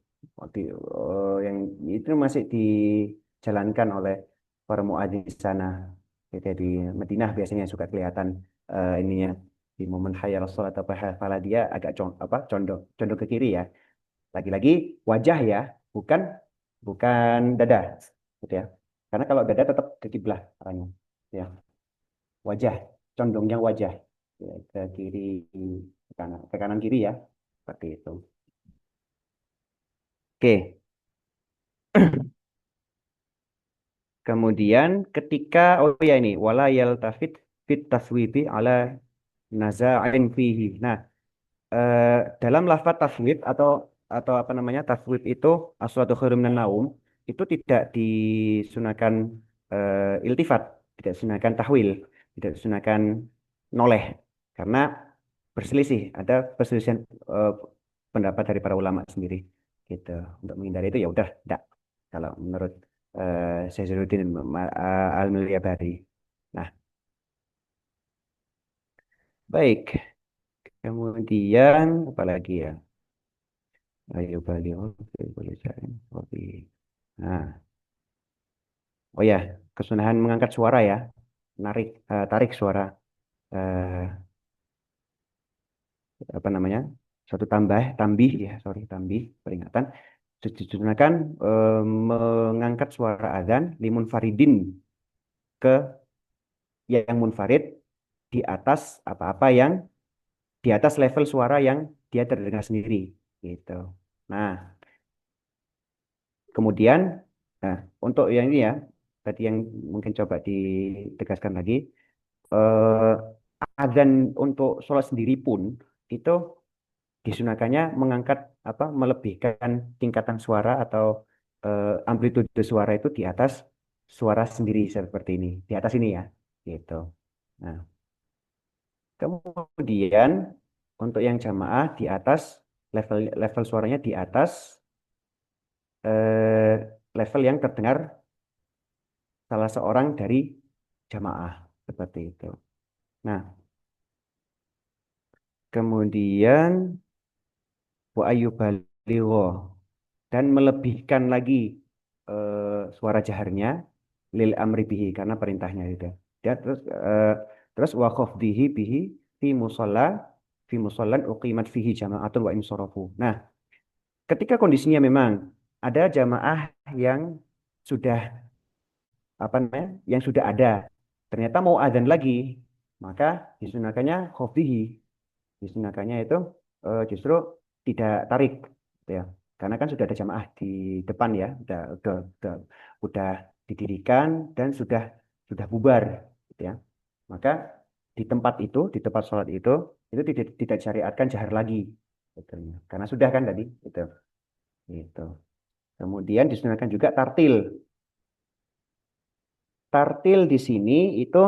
[SPEAKER 5] Yang itu masih dijalankan oleh para muadzin di sana. Jadi di Madinah biasanya suka kelihatan ininya di momen hayya 'alas shalah atau hayya 'alal falah dia agak condong ke kiri ya. Lagi-lagi wajah ya, bukan bukan dada, gitu ya. Karena kalau dada tetap ke kiblah arahnya, ya. Wajah, condongnya wajah, ya, ke kiri, ke kanan kiri ya, seperti itu. Oke, kemudian oh ya ini, wala yaltafit fit taswibi ala naza'in fihi. Nah, eh, dalam lafaz taswib atau apa namanya taswib itu aswatu khairum minan naum itu tidak disunahkan iltifat, tidak disunahkan tahwil, tidak disunahkan noleh karena berselisih, ada perselisihan eh, pendapat dari para ulama sendiri gitu. Untuk menghindari itu ya udah tidak. Kalau menurut Syekh Zainuddin Al-Mulyabari. Nah, baik. Kemudian apa lagi ya? Ayo balik boleh saya. Nah, oh ya, kesunahan mengangkat suara ya, tarik suara, eh, apa namanya, suatu tambih ya, sorry tambih peringatan. Disunahkan mengangkat suara azan limun faridin ke yang munfarid di atas apa-apa yang di atas level suara yang dia terdengar sendiri, gitu. Nah, kemudian, nah untuk yang ini ya, tadi yang mungkin coba ditegaskan lagi. eh, Adzan untuk sholat sendiri pun itu disunahkannya mengangkat melebihkan tingkatan suara atau amplitude suara itu di atas suara sendiri seperti ini, di atas ini ya, gitu. Nah, kemudian untuk yang jamaah di atas level level suaranya di atas eh, level yang terdengar salah seorang dari jamaah seperti itu. Nah, kemudian wa ayyubaligho dan melebihkan lagi suara jaharnya lil amri bihi karena perintahnya itu. Dia terus wa khafdihi bihi fi musalla fi musallan uqimat fihi jama'atun wa insarafu. Nah, ketika kondisinya memang ada jamaah yang sudah apa namanya? Yang sudah ada. Ternyata mau adzan lagi, maka disunahkannya khafdihi. Disunahkannya itu justru tidak tarik, gitu ya. Karena kan sudah ada jamaah di depan ya, udah didirikan dan sudah bubar, gitu ya. Maka di tempat sholat itu tidak syariatkan jahar lagi, sebetulnya. Karena sudah kan tadi, itu. Kemudian disunahkan juga tartil. Tartil di sini itu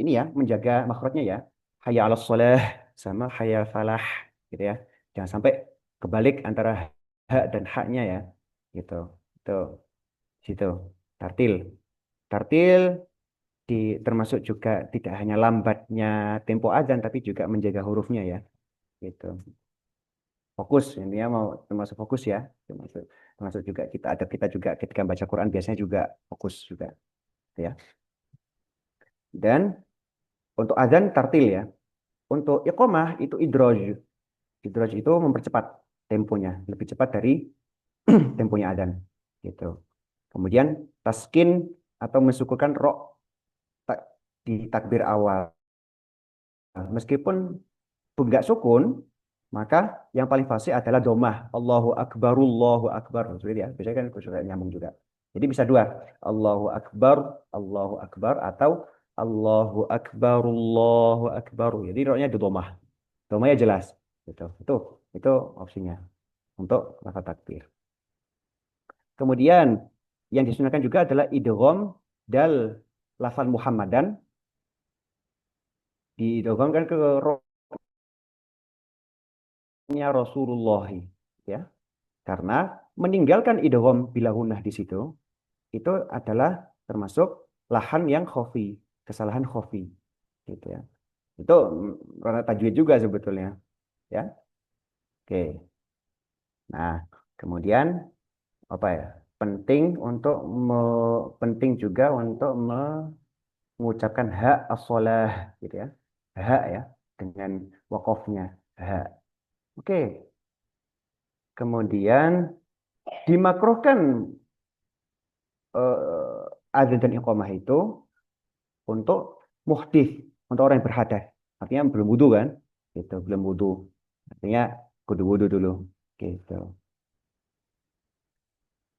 [SPEAKER 5] ini ya menjaga makhrajnya ya. Hayya 'alas shalah sama hayya falah gitu ya. Jangan sampai kebalik antara ha dan haknya ya. Gitu. Itu situ. Tartil. Tartil termasuk juga tidak hanya lambatnya tempo azan tapi juga menjaga hurufnya ya. Gitu. Fokus ini ya mau termasuk fokus ya. Termasuk termasuk juga kita juga ketika baca Quran biasanya juga fokus juga gitu ya. Dan untuk azan tartil ya. Untuk iqomah itu idroj. Idroj itu mempercepat temponya, lebih cepat dari temponya adzan. Gitu. Kemudian taskin atau mensukukan ro di takbir awal. Meskipun enggak sukun, maka yang paling fasih adalah domah. Allahu Akbar. Seperti ya. Biasanya kan sudah nyambung juga. Jadi bisa dua. Allahu Akbar atau Allahu Akbar. Jadi rohnya di domah. Domahnya jelas. Gitu. Itu opsinya untuk lafaz takbir. Kemudian yang disunahkan juga adalah idgham dal lafal Muhammadan diidghamkan ke rohnya Rasulullah ya. Karena meninggalkan idgham bila gunnah di situ itu adalah termasuk lahan yang khofi, kesalahan khofi gitu ya. Itu karena tajwid juga sebetulnya ya. Oke. Nah, kemudian apa ya? Penting untuk penting juga untuk mengucapkan hak as-shalah gitu ya. Hak ya dengan wakofnya hak. Oke. Kemudian dimakruhkan adzan dan iqamah itu untuk muhdits, untuk orang yang berhadas. Artinya belum wudu kan? Gitu, belum wudu. Artinya kudu wudu dulu. Gitu.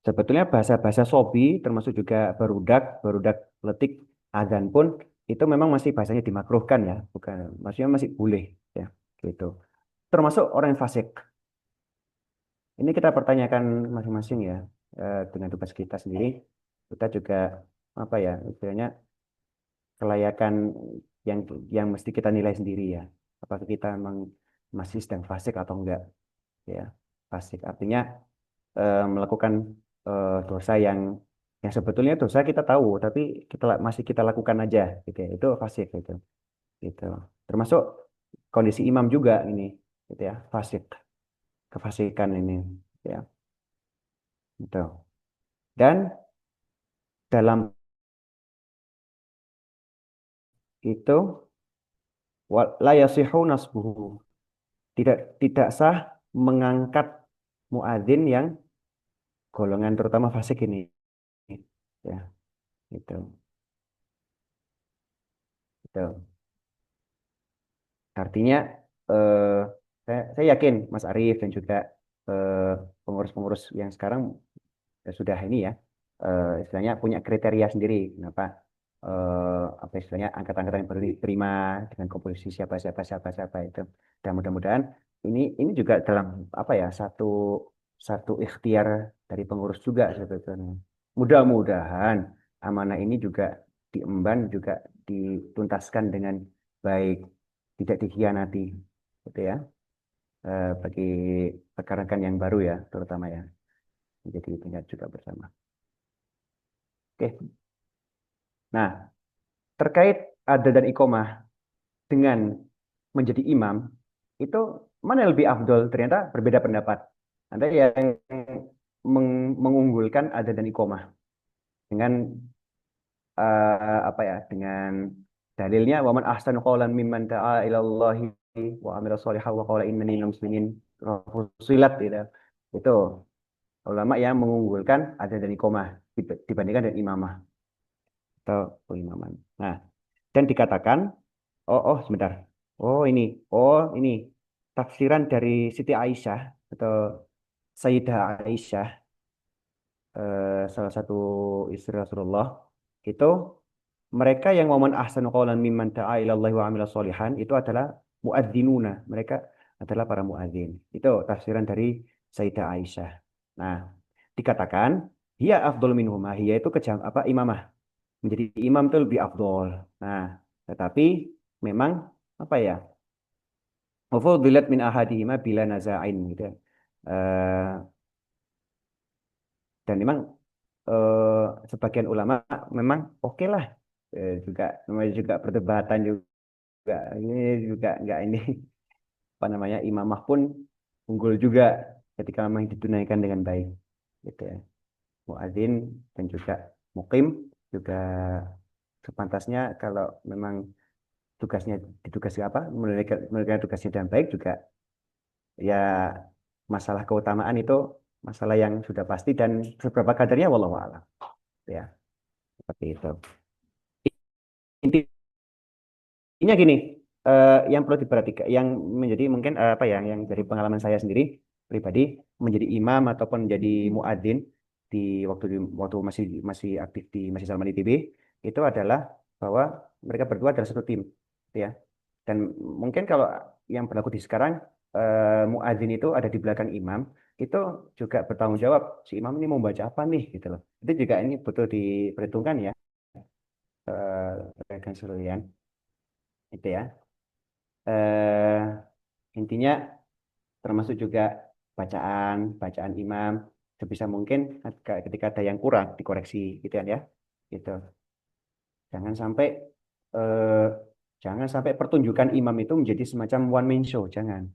[SPEAKER 5] Sebetulnya bahasa-bahasa sobi termasuk juga barudak, barudak letik, azan pun itu memang masih bahasanya dimakruhkan ya, bukan maksudnya masih boleh ya, gitu. Termasuk orang yang fasik. Ini kita pertanyakan masing-masing ya dengan tugas kita sendiri. Kita juga apa ya, istilahnya kelayakan yang yang mesti kita nilai sendiri ya. Apakah kita memang masih sedang fasik atau enggak ya. Fasik artinya melakukan dosa yang sebetulnya dosa kita tahu tapi masih kita lakukan aja gitu ya. Itu fasik gitu. Gitu. Termasuk kondisi imam juga ini gitu ya, fasik, kefasikan ini ya. Gitu. Dan dalam itu la yasihu nasbuhu. Tidak sah mengangkat muadzin yang golongan terutama fasik ini ya itu itu artinya eh, saya yakin Mas Arief dan juga eh, pengurus-pengurus yang sekarang sudah ini ya istilahnya punya kriteria sendiri kenapa apa istilahnya angkatan-angkatan yang baru diterima dengan komposisi siapa siapa siapa siapa itu dan mudah-mudahan ini juga dalam apa ya satu satu ikhtiar dari pengurus juga sebetulnya mudah-mudahan amanah ini juga diemban juga dituntaskan dengan baik tidak dikhianati gitu ya bagi rekan-rekan yang baru ya terutama ya menjadi ingat juga bersama. Oke. Nah, terkait ada dan iqomah dengan menjadi imam, itu mana yang lebih afdol? Ternyata berbeda pendapat. Ada yang mengunggulkan ada dan iqomah dengan apa ya? Dengan dalilnya waman ahsanu qawlan mimman da'a ila Allahi wa amila sholihan wa qala innani minal muslimin fusilat gitu. Itu ulama yang mengunggulkan ada dan iqomah dibandingkan dengan imamah atau pengimaman. Nah, dan dikatakan, sebentar. Oh ini tafsiran dari Siti Aisyah atau Sayyidah Aisyah, salah satu istri Rasulullah, itu mereka yang waman ahsanu qawlan mimman da'a ila Allah wa amila sholihan itu adalah muadzinuna. Mereka adalah para muadzin. Itu tafsiran dari Sayyidah Aisyah. Nah, dikatakan hiya afdol minhuma, hiya itu apa imamah menjadi imam itu lebih afdol. Nah, tetapi memang apa ya? Wafudilat min ahadihima bila naza'in gitu ya. Eh, dan memang sebagian ulama memang oke lah. Juga namanya juga perdebatan juga ini juga enggak ini apa namanya imamah pun unggul juga ketika memang ditunaikan dengan baik gitu ya. Muadzin dan juga mukim juga sepantasnya kalau memang tugasnya ditugasi apa menunaikan tugasnya dengan baik juga ya masalah keutamaan itu masalah yang sudah pasti dan seberapa kadarnya wallahu a'lam ya seperti itu intinya gini yang perlu diperhatikan yang menjadi mungkin apa ya yang dari pengalaman saya sendiri pribadi menjadi imam ataupun menjadi muadzin di waktu masih masih aktif di masih Salman ITB itu adalah bahwa mereka berdua adalah satu tim ya. Dan mungkin kalau yang berlaku di sekarang, muadzin itu ada di belakang imam, itu juga bertanggung jawab. Si imam ini mau baca apa nih, gitu loh. Itu juga ini betul diperhitungkan ya, rekan sekalian. Itu ya. Intinya termasuk juga bacaan imam sebisa mungkin ketika ada yang kurang dikoreksi gitu kan ya. Gitu. Jangan sampai eh, jangan sampai pertunjukan imam itu menjadi semacam one man show, jangan.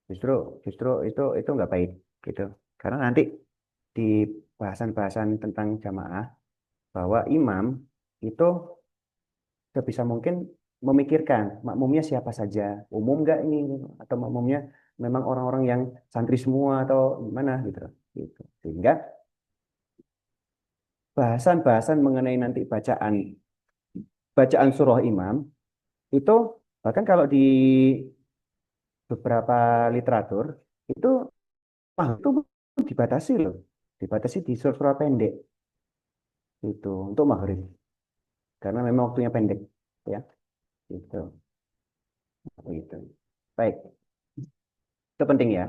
[SPEAKER 5] Justru justru itu nggak baik gitu. Karena nanti di bahasan-bahasan tentang jamaah bahwa imam itu sebisa mungkin memikirkan makmumnya siapa saja, umum nggak ini atau makmumnya memang orang-orang yang santri semua atau gimana gitu. Gitu. Sehingga bahasan-bahasan mengenai nanti bacaan bacaan surah imam itu bahkan kalau di beberapa literatur itu itu dibatasi loh, dibatasi di surah pendek itu untuk maghrib karena memang waktunya pendek ya itu itu baik itu penting ya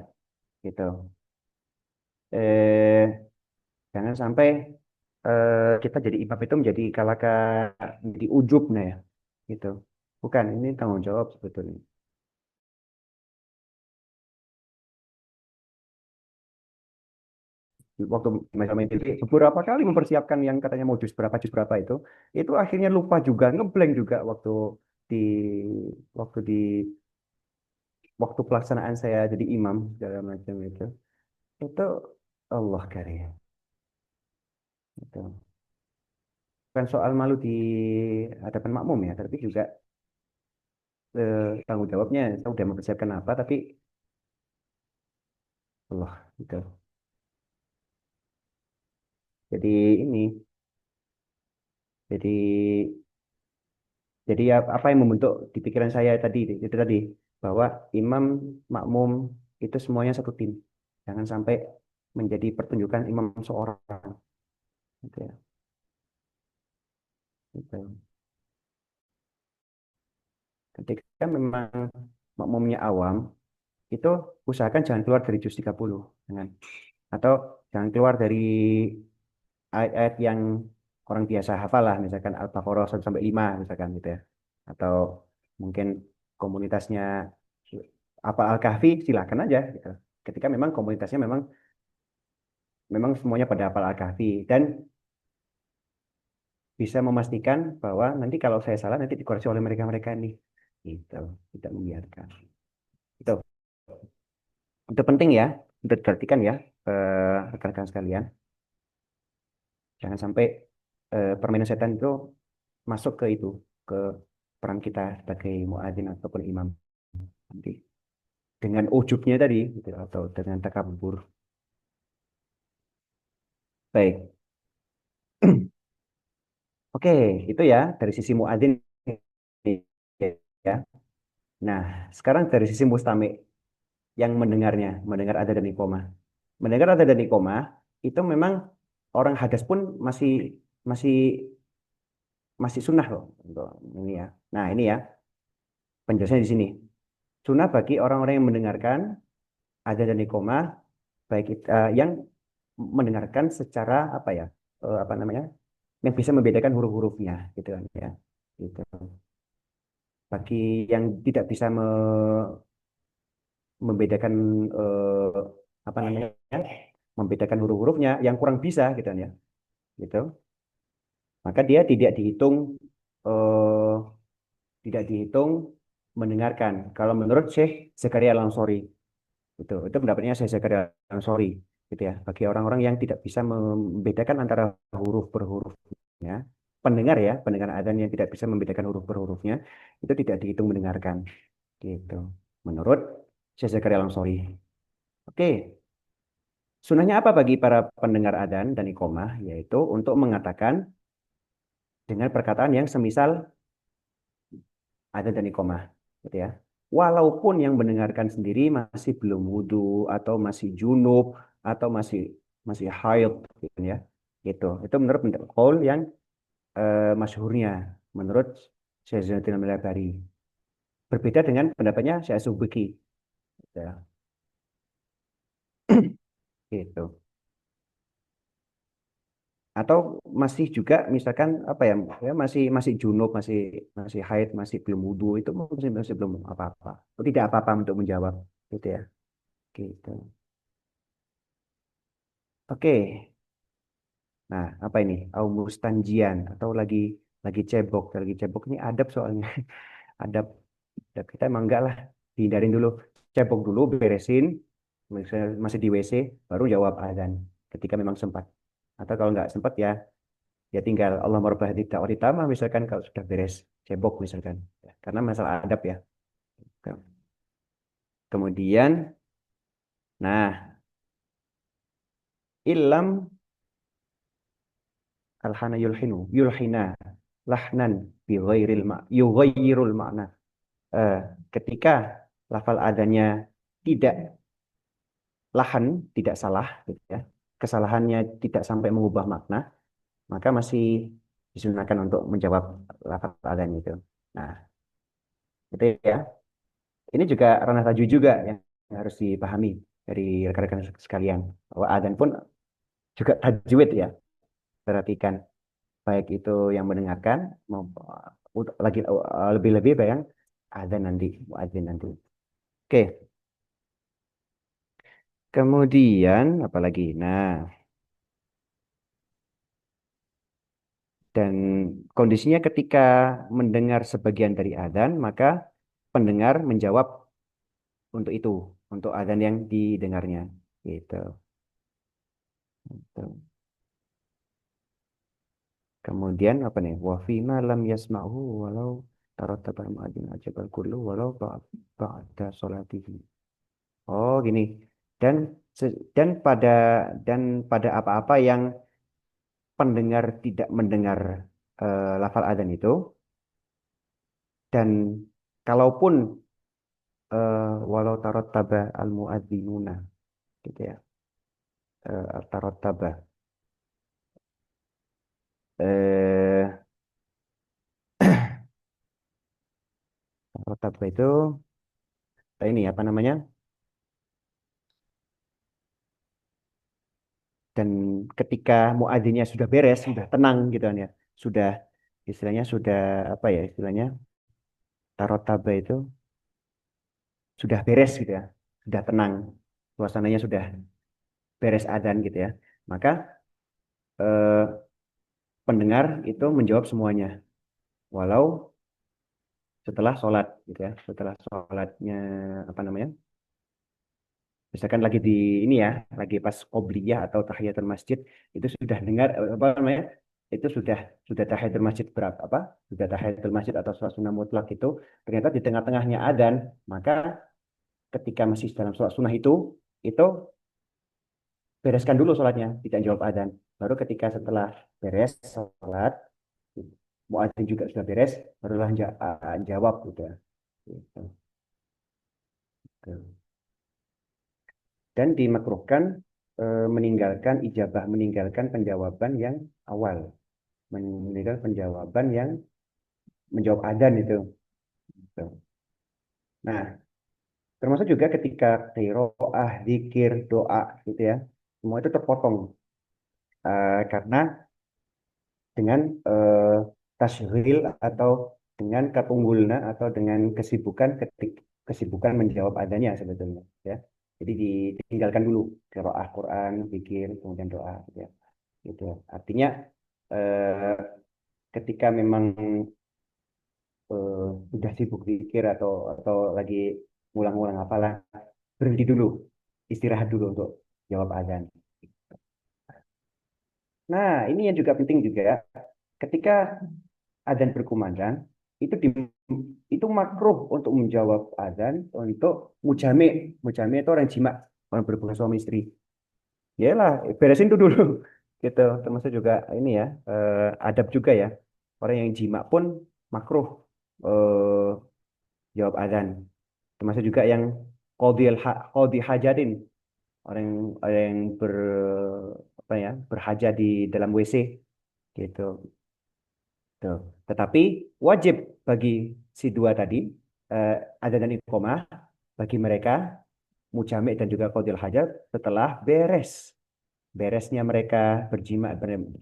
[SPEAKER 5] gitu eh jangan sampai kita jadi imam itu menjadi menjadi ujub nah ya gitu bukan ini tanggung jawab sebetulnya waktu main TV beberapa kali mempersiapkan yang katanya mau jus berapa itu akhirnya lupa juga ngeblank juga di waktu di waktu pelaksanaan saya jadi imam segala macam itu Allah karim itu bukan soal malu di hadapan makmum ya tapi juga tanggung jawabnya saya udah mempersiapkan apa tapi Allah gitu jadi ini jadi Jadi apa yang membentuk di pikiran saya tadi itu tadi bahwa imam makmum itu semuanya satu tim. Jangan sampai menjadi pertunjukan imam seorang. Gitu ya. Gitu. Ketika memang makmumnya awam, itu usahakan jangan keluar dari juz 30. Jangan. Atau jangan keluar dari ayat-ayat yang orang biasa hafal lah, misalkan Al-Baqarah 1 sampai 5 misalkan gitu ya. Atau mungkin komunitasnya apa Al-Kahfi silakan aja gitu. Ketika memang komunitasnya memang memang semuanya pada hafal Al-Kahfi dan bisa memastikan bahwa nanti kalau saya salah nanti dikoreksi oleh mereka-mereka ini. Gitu, tidak membiarkan. Itu itu penting ya, untuk diperhatikan ya rekan-rekan sekalian. Jangan sampai permainan setan itu masuk ke itu, ke peran kita sebagai muadzin ataupun imam nanti dengan ujubnya tadi gitu, atau dengan takabur. Baik. Oke, itu ya dari sisi muadzin ya. Nah, sekarang dari sisi mustami yang mendengarnya, mendengar ada dan iqomah. Mendengar ada dan iqomah itu memang orang hadas pun masih masih masih sunnah loh untuk ini ya. Nah, ini ya penjelasannya di sini. Sunnah bagi orang-orang yang mendengarkan ada dan iqomah baik yang mendengarkan secara apa ya? Apa namanya? Yang bisa membedakan huruf-hurufnya gitu kan ya. Gitu. Bagi yang tidak bisa membedakan apa namanya membedakan huruf-hurufnya yang kurang bisa gitu kan ya gitu maka dia eh, tidak dihitung mendengarkan kalau menurut Syekh Zakaria Al-Ansori itu pendapatnya Syekh Zakaria Al-Ansori gitu ya bagi orang-orang yang tidak bisa membedakan antara huruf per hurufnya pendengar adzan yang tidak bisa membedakan huruf per hurufnya itu tidak dihitung mendengarkan gitu menurut Syekh Zakaria Al-Ansori oke. Sunnahnya apa bagi para pendengar adzan dan iqomah? Yaitu untuk mengatakan dengan perkataan yang semisal adzan dan iqomah. Gitu ya. Walaupun yang mendengarkan sendiri masih belum wudhu atau masih junub atau masih haid gitu ya. Itu menurut qaul yang masyhurnya menurut Syekh Zainuddin Al-Albani. Berbeda dengan pendapatnya Syekh Subki. Gitu ya. Gitu. Atau masih juga misalkan apa ya, ya masih masih junub masih masih haid masih belum wudhu itu masih belum apa-apa. Oh, tidak apa-apa untuk menjawab gitu ya gitu Oke. Nah, apa ini? Mustanjian atau lagi cebok. Lagi cebok ini adab soalnya. Adab. Adab kita emang enggak lah. Dihindarin dulu. Cebok dulu, beresin. Misalnya masih di WC, baru jawab azan. Ketika memang sempat. Atau kalau nggak sempat ya, ya tinggal Allah merubah ditambah misalkan kalau sudah beres cebok misalkan. Ya, karena masalah adab ya. Kemudian, nah, ilam alhana yulhinu, yulhina, lahnan bi ghairil yughayyirul makna. Eh, ketika lafal adanya tidak lahan, tidak salah, gitu ya. Kesalahannya tidak sampai mengubah makna, maka masih disunahkan untuk menjawab lafal adanya itu. Nah, itu ya. Ini juga ranah tajwid juga yang harus dipahami dari rekan-rekan sekalian. Bahwa adzan pun juga tajwid ya. Perhatikan baik itu yang mendengarkan lagi lebih-lebih yang adzan nanti, muadzin nanti. Oke, kemudian apalagi? Nah, dan kondisinya ketika mendengar sebagian dari adzan, maka pendengar menjawab untuk itu, untuk adzan yang didengarnya. Gitu. Gitu. Kemudian apa nih? Wa fima lam yasma'hu walau tarattaba ma'adin ajabal kullu walau ba'da salatihi. Oh, gini. Dan dan pada apa-apa yang pendengar tidak mendengar lafal adzan itu dan kalaupun walau tarattaba al muadzinuna gitu ya. Tarattaba eh tarattaba itu ini apa namanya? Dan ketika muadzinnya sudah beres, sudah tenang gitu kan ya. Sudah istilahnya sudah apa ya istilahnya? Tarotaba itu sudah beres gitu ya. Sudah tenang. Suasananya sudah beres adzan gitu ya. Maka eh, pendengar itu menjawab semuanya. Walau setelah sholat gitu ya. Setelah sholatnya apa namanya? Misalkan lagi di ini ya, lagi pas qobliyah atau tahiyatul masjid itu sudah dengar apa namanya? Itu sudah tahiyatul masjid berapa apa? Sudah tahiyatul masjid atau sholat sunnah mutlak itu ternyata di tengah-tengahnya adzan, maka ketika masih dalam sholat sunnah itu bereskan dulu sholatnya, tidak jawab adzan. Baru ketika setelah beres sholat, muadzin juga sudah beres, barulah jawab gitu. Gitu. Dan dimakruhkan meninggalkan ijabah, meninggalkan penjawaban yang awal, meninggalkan penjawaban yang menjawab adzan itu. Gitu. Nah, termasuk juga ketika qiraah, zikir, doa gitu ya, semua itu terpotong karena dengan tasyril atau dengan katunggulna atau dengan kesibukan menjawab adanya sebetulnya ya. Jadi ditinggalkan dulu qiraah Quran, zikir, kemudian doa gitu ya. Gitu. Artinya eh, ketika memang sudah sibuk zikir atau lagi ngulang-ngulang apalah, berhenti dulu, istirahat dulu untuk jawab azan. Nah, ini yang juga penting juga ketika adzan berkumandang itu itu makruh untuk menjawab adzan untuk mujame. Mujame itu orang jima, orang berhubungan suami istri. Yalah, beresin itu dulu. Gitu. Termasuk juga ini ya, adab juga ya. Orang yang jima pun makruh eh, jawab adzan. Termasuk juga yang qadhi hajatin, orang yang apa ya, berhajat di dalam WC gitu. Tuh. Tetapi wajib bagi si dua tadi, eh, adzan dan iqamah bagi mereka mujami' dan juga qadhil hajat setelah beresnya mereka berjima,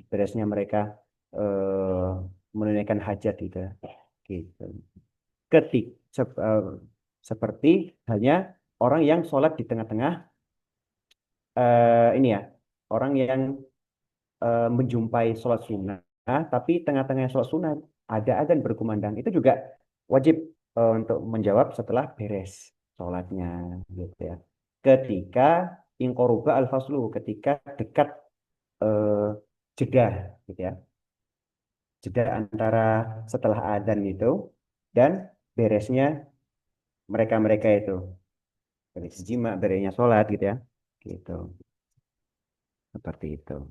[SPEAKER 5] beresnya mereka eh, menunaikan hajat gitu. Gitu. Ketik seperti halnya orang yang sholat di tengah-tengah ini ya. orang yang menjumpai sholat sunnah, tapi tengah-tengah sholat sunnah ada adzan berkumandang, itu juga wajib untuk menjawab setelah beres sholatnya, gitu ya. Ketika ingkoruba al-faslu, ketika dekat eh, jeda, gitu ya, jeda antara setelah adzan itu dan beresnya mereka-mereka itu, beres jima, beresnya sholat, gitu ya, gitu, seperti itu.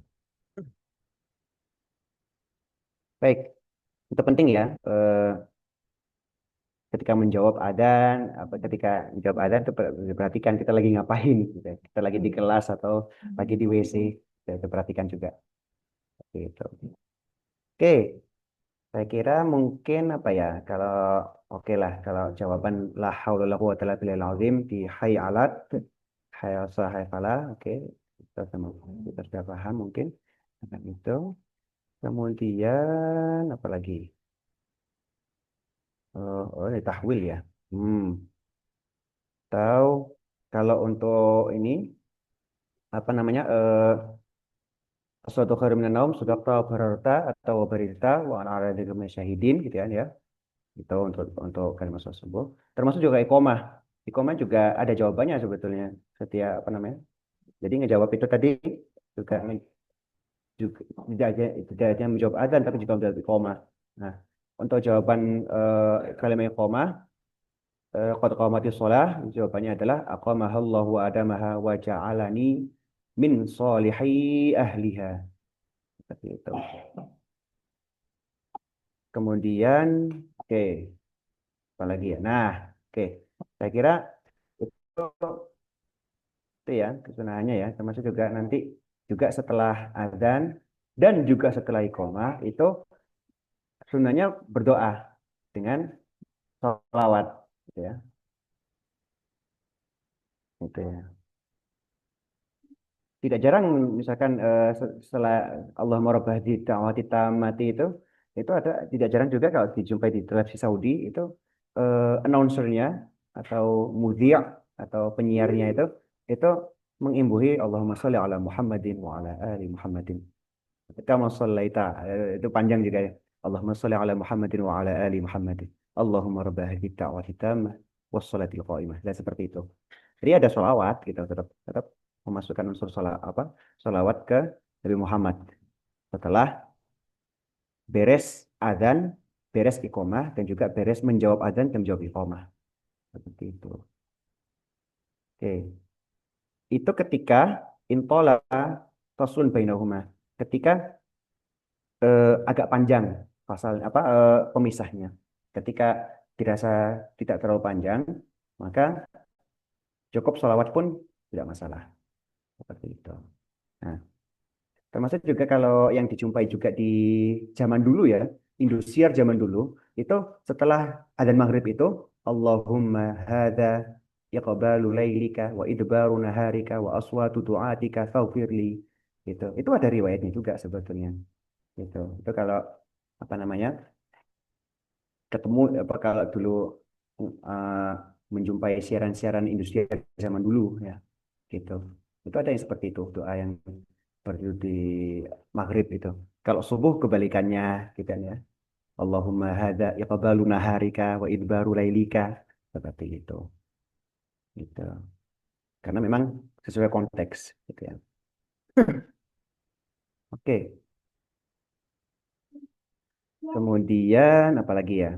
[SPEAKER 5] Baik, itu penting ya. Ketika menjawab adzan, apa ketika menjawab adzan itu perhatikan kita lagi ngapain, gitu ya. Kita lagi di kelas atau lagi di WC, itu perhatikan juga. Gitu. Oke, saya kira mungkin apa ya, kalau oke lah, kalau jawaban la haula wala quwwata illa billahil azim di hayy alat, hayy sahih falah, oke, kita sudah paham mungkin tentang itu. Kemudian apa lagi? Ini tahwil ya. Hmm. Atau kalau untuk ini apa namanya suatu khairum minan naum sudaqta bararta atau barita wa ana ala dzikri syahidin gitu kan ya. Itu untuk kalimat tersebut. Termasuk juga iqomah. Iqomah juga ada jawabannya sebetulnya. Setiap apa namanya? Jadi ngejawab itu tadi juga juga tidak hanya menjawab adzan tapi juga menjawab iqomah. Nah, untuk jawaban kalimat iqomah qad qamatis shalah, jawabannya adalah aqamahallahu wa adamaha wa ja'alani min solihi ahliha. Seperti itu. Kemudian, oke, apa lagi ya? Nah, oke, saya kira itu ya kesunahannya ya, termasuk juga nanti juga setelah azan dan juga setelah iqomah itu sunahnya berdoa dengan sholawat, gitu ya, itu ya. Tidak jarang misalkan setelah Allah merubah di da'wati tammati itu ada tidak jarang juga kalau dijumpai di televisi Saudi itu announcernya atau mudhi' atau penyiarnya itu mengimbuhi Allahumma sholli ala Muhammadin wa ala ali Muhammadin. Kama shallaita itu panjang juga ya. Allahumma sholli ala Muhammadin wa ala ali Muhammadin. Allahumma rabb hadhihi da'wati tammah was shalatil qa'imah. Dan seperti itu. Jadi ada sholawat gitu tetap tetap memasukkan unsur sholawat ke Nabi Muhammad setelah beres adzan, beres iqomah dan juga beres menjawab adzan dan menjawab iqomah seperti itu. Oke, itu ketika intola faslun bainahuma, ketika agak panjang pasal pemisahnya. Ketika dirasa tidak terlalu panjang, maka cukup sholawat pun tidak masalah seperti itu. Nah, termasuk juga kalau yang dijumpai juga di zaman dulu ya, Indosiar zaman dulu, itu setelah adzan maghrib itu, Allahumma hadza iqbalu lailika wa idbaru naharika wa aswatu du'atika faghfirli. Itu ada riwayatnya juga sebetulnya. Itu kalau apa namanya ketemu apa kalau dulu uh, menjumpai siaran-siaran Indosiar zaman dulu ya, gitu. Itu ada yang seperti itu, doa yang seperti di maghrib itu. Kalau subuh kebalikannya gitu kan ya. Allahumma hadza iqbalu naharika wa idbaru lailika seperti itu. Gitu. Karena memang sesuai konteks gitu ya. Oke. Kemudian apa lagi ya?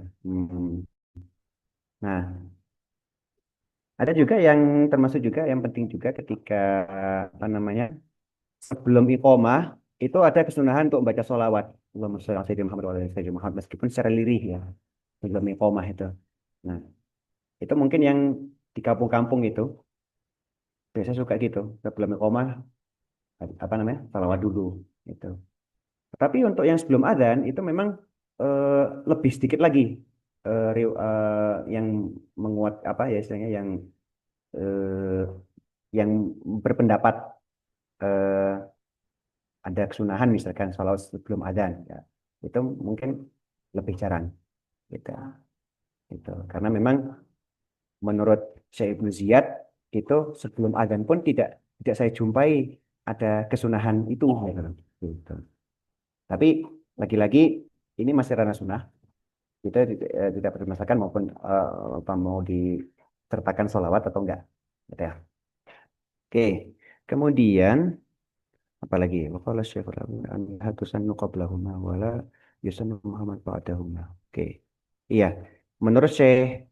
[SPEAKER 5] Nah, ada juga yang termasuk juga yang penting juga ketika apa namanya sebelum iqomah itu ada kesunahan untuk membaca sholawat. Allahumma sholli ala sayyidina Muhammad wa ala ali sayyidina Muhammad meskipun secara lirih ya sebelum iqomah itu. Nah, itu mungkin yang di kampung-kampung itu biasa suka gitu sebelum iqomah apa namanya sholawat dulu itu. Tapi untuk yang sebelum adzan itu memang eh, lebih sedikit lagi yang menguat apa ya istilahnya eh, yang berpendapat eh, ada kesunahan misalkan sholawat sebelum adzan ya. Itu mungkin lebih jarang gitu. Karena memang menurut Syekh Ibnu Ziyad itu sebelum adzan pun tidak saya jumpai ada kesunahan itu gitu. Gitu. Tapi lagi-lagi ini masih ranah sunnah. Kita tidak permasalahkan maupun apa mau disertakan sholawat atau enggak. Gitu ya. Oke. Kemudian apalagi waqala Syekhul an hatusannu qablahuma wala yusannu Muhammad ba'dahuma. Oke. Iya, menurut Syekh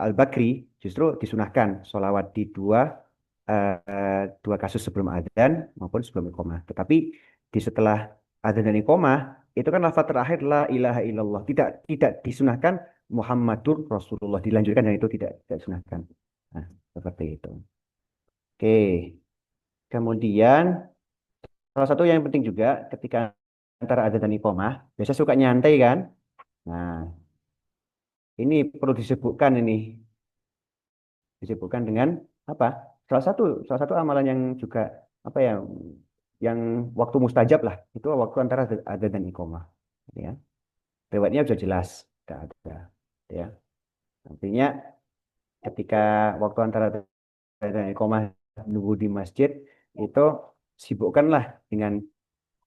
[SPEAKER 5] Al-Bakri justru disunahkan sholawat di dua kasus sebelum adzan maupun sebelum iqamah. Tetapi di setelah adzan dan iqamah itu kan lafaz terakhir la ilaha illallah, tidak disunahkan Muhammadur Rasulullah, dilanjutkan dan itu tidak disunahkan. Nah, seperti itu. Oke. Kemudian salah satu yang penting juga ketika antara adzan dan iqamah, biasa suka nyantai kan? Nah, ini perlu disebutkan dengan apa? Salah satu amalan yang juga apa ya, yang waktu mustajab lah, itu waktu antara adzan dan iqamah, ya. Riwayatnya sudah jelas, tidak ada, ya. Artinya ketika waktu antara adzan dan iqamah nunggu di masjid itu sibukkanlah dengan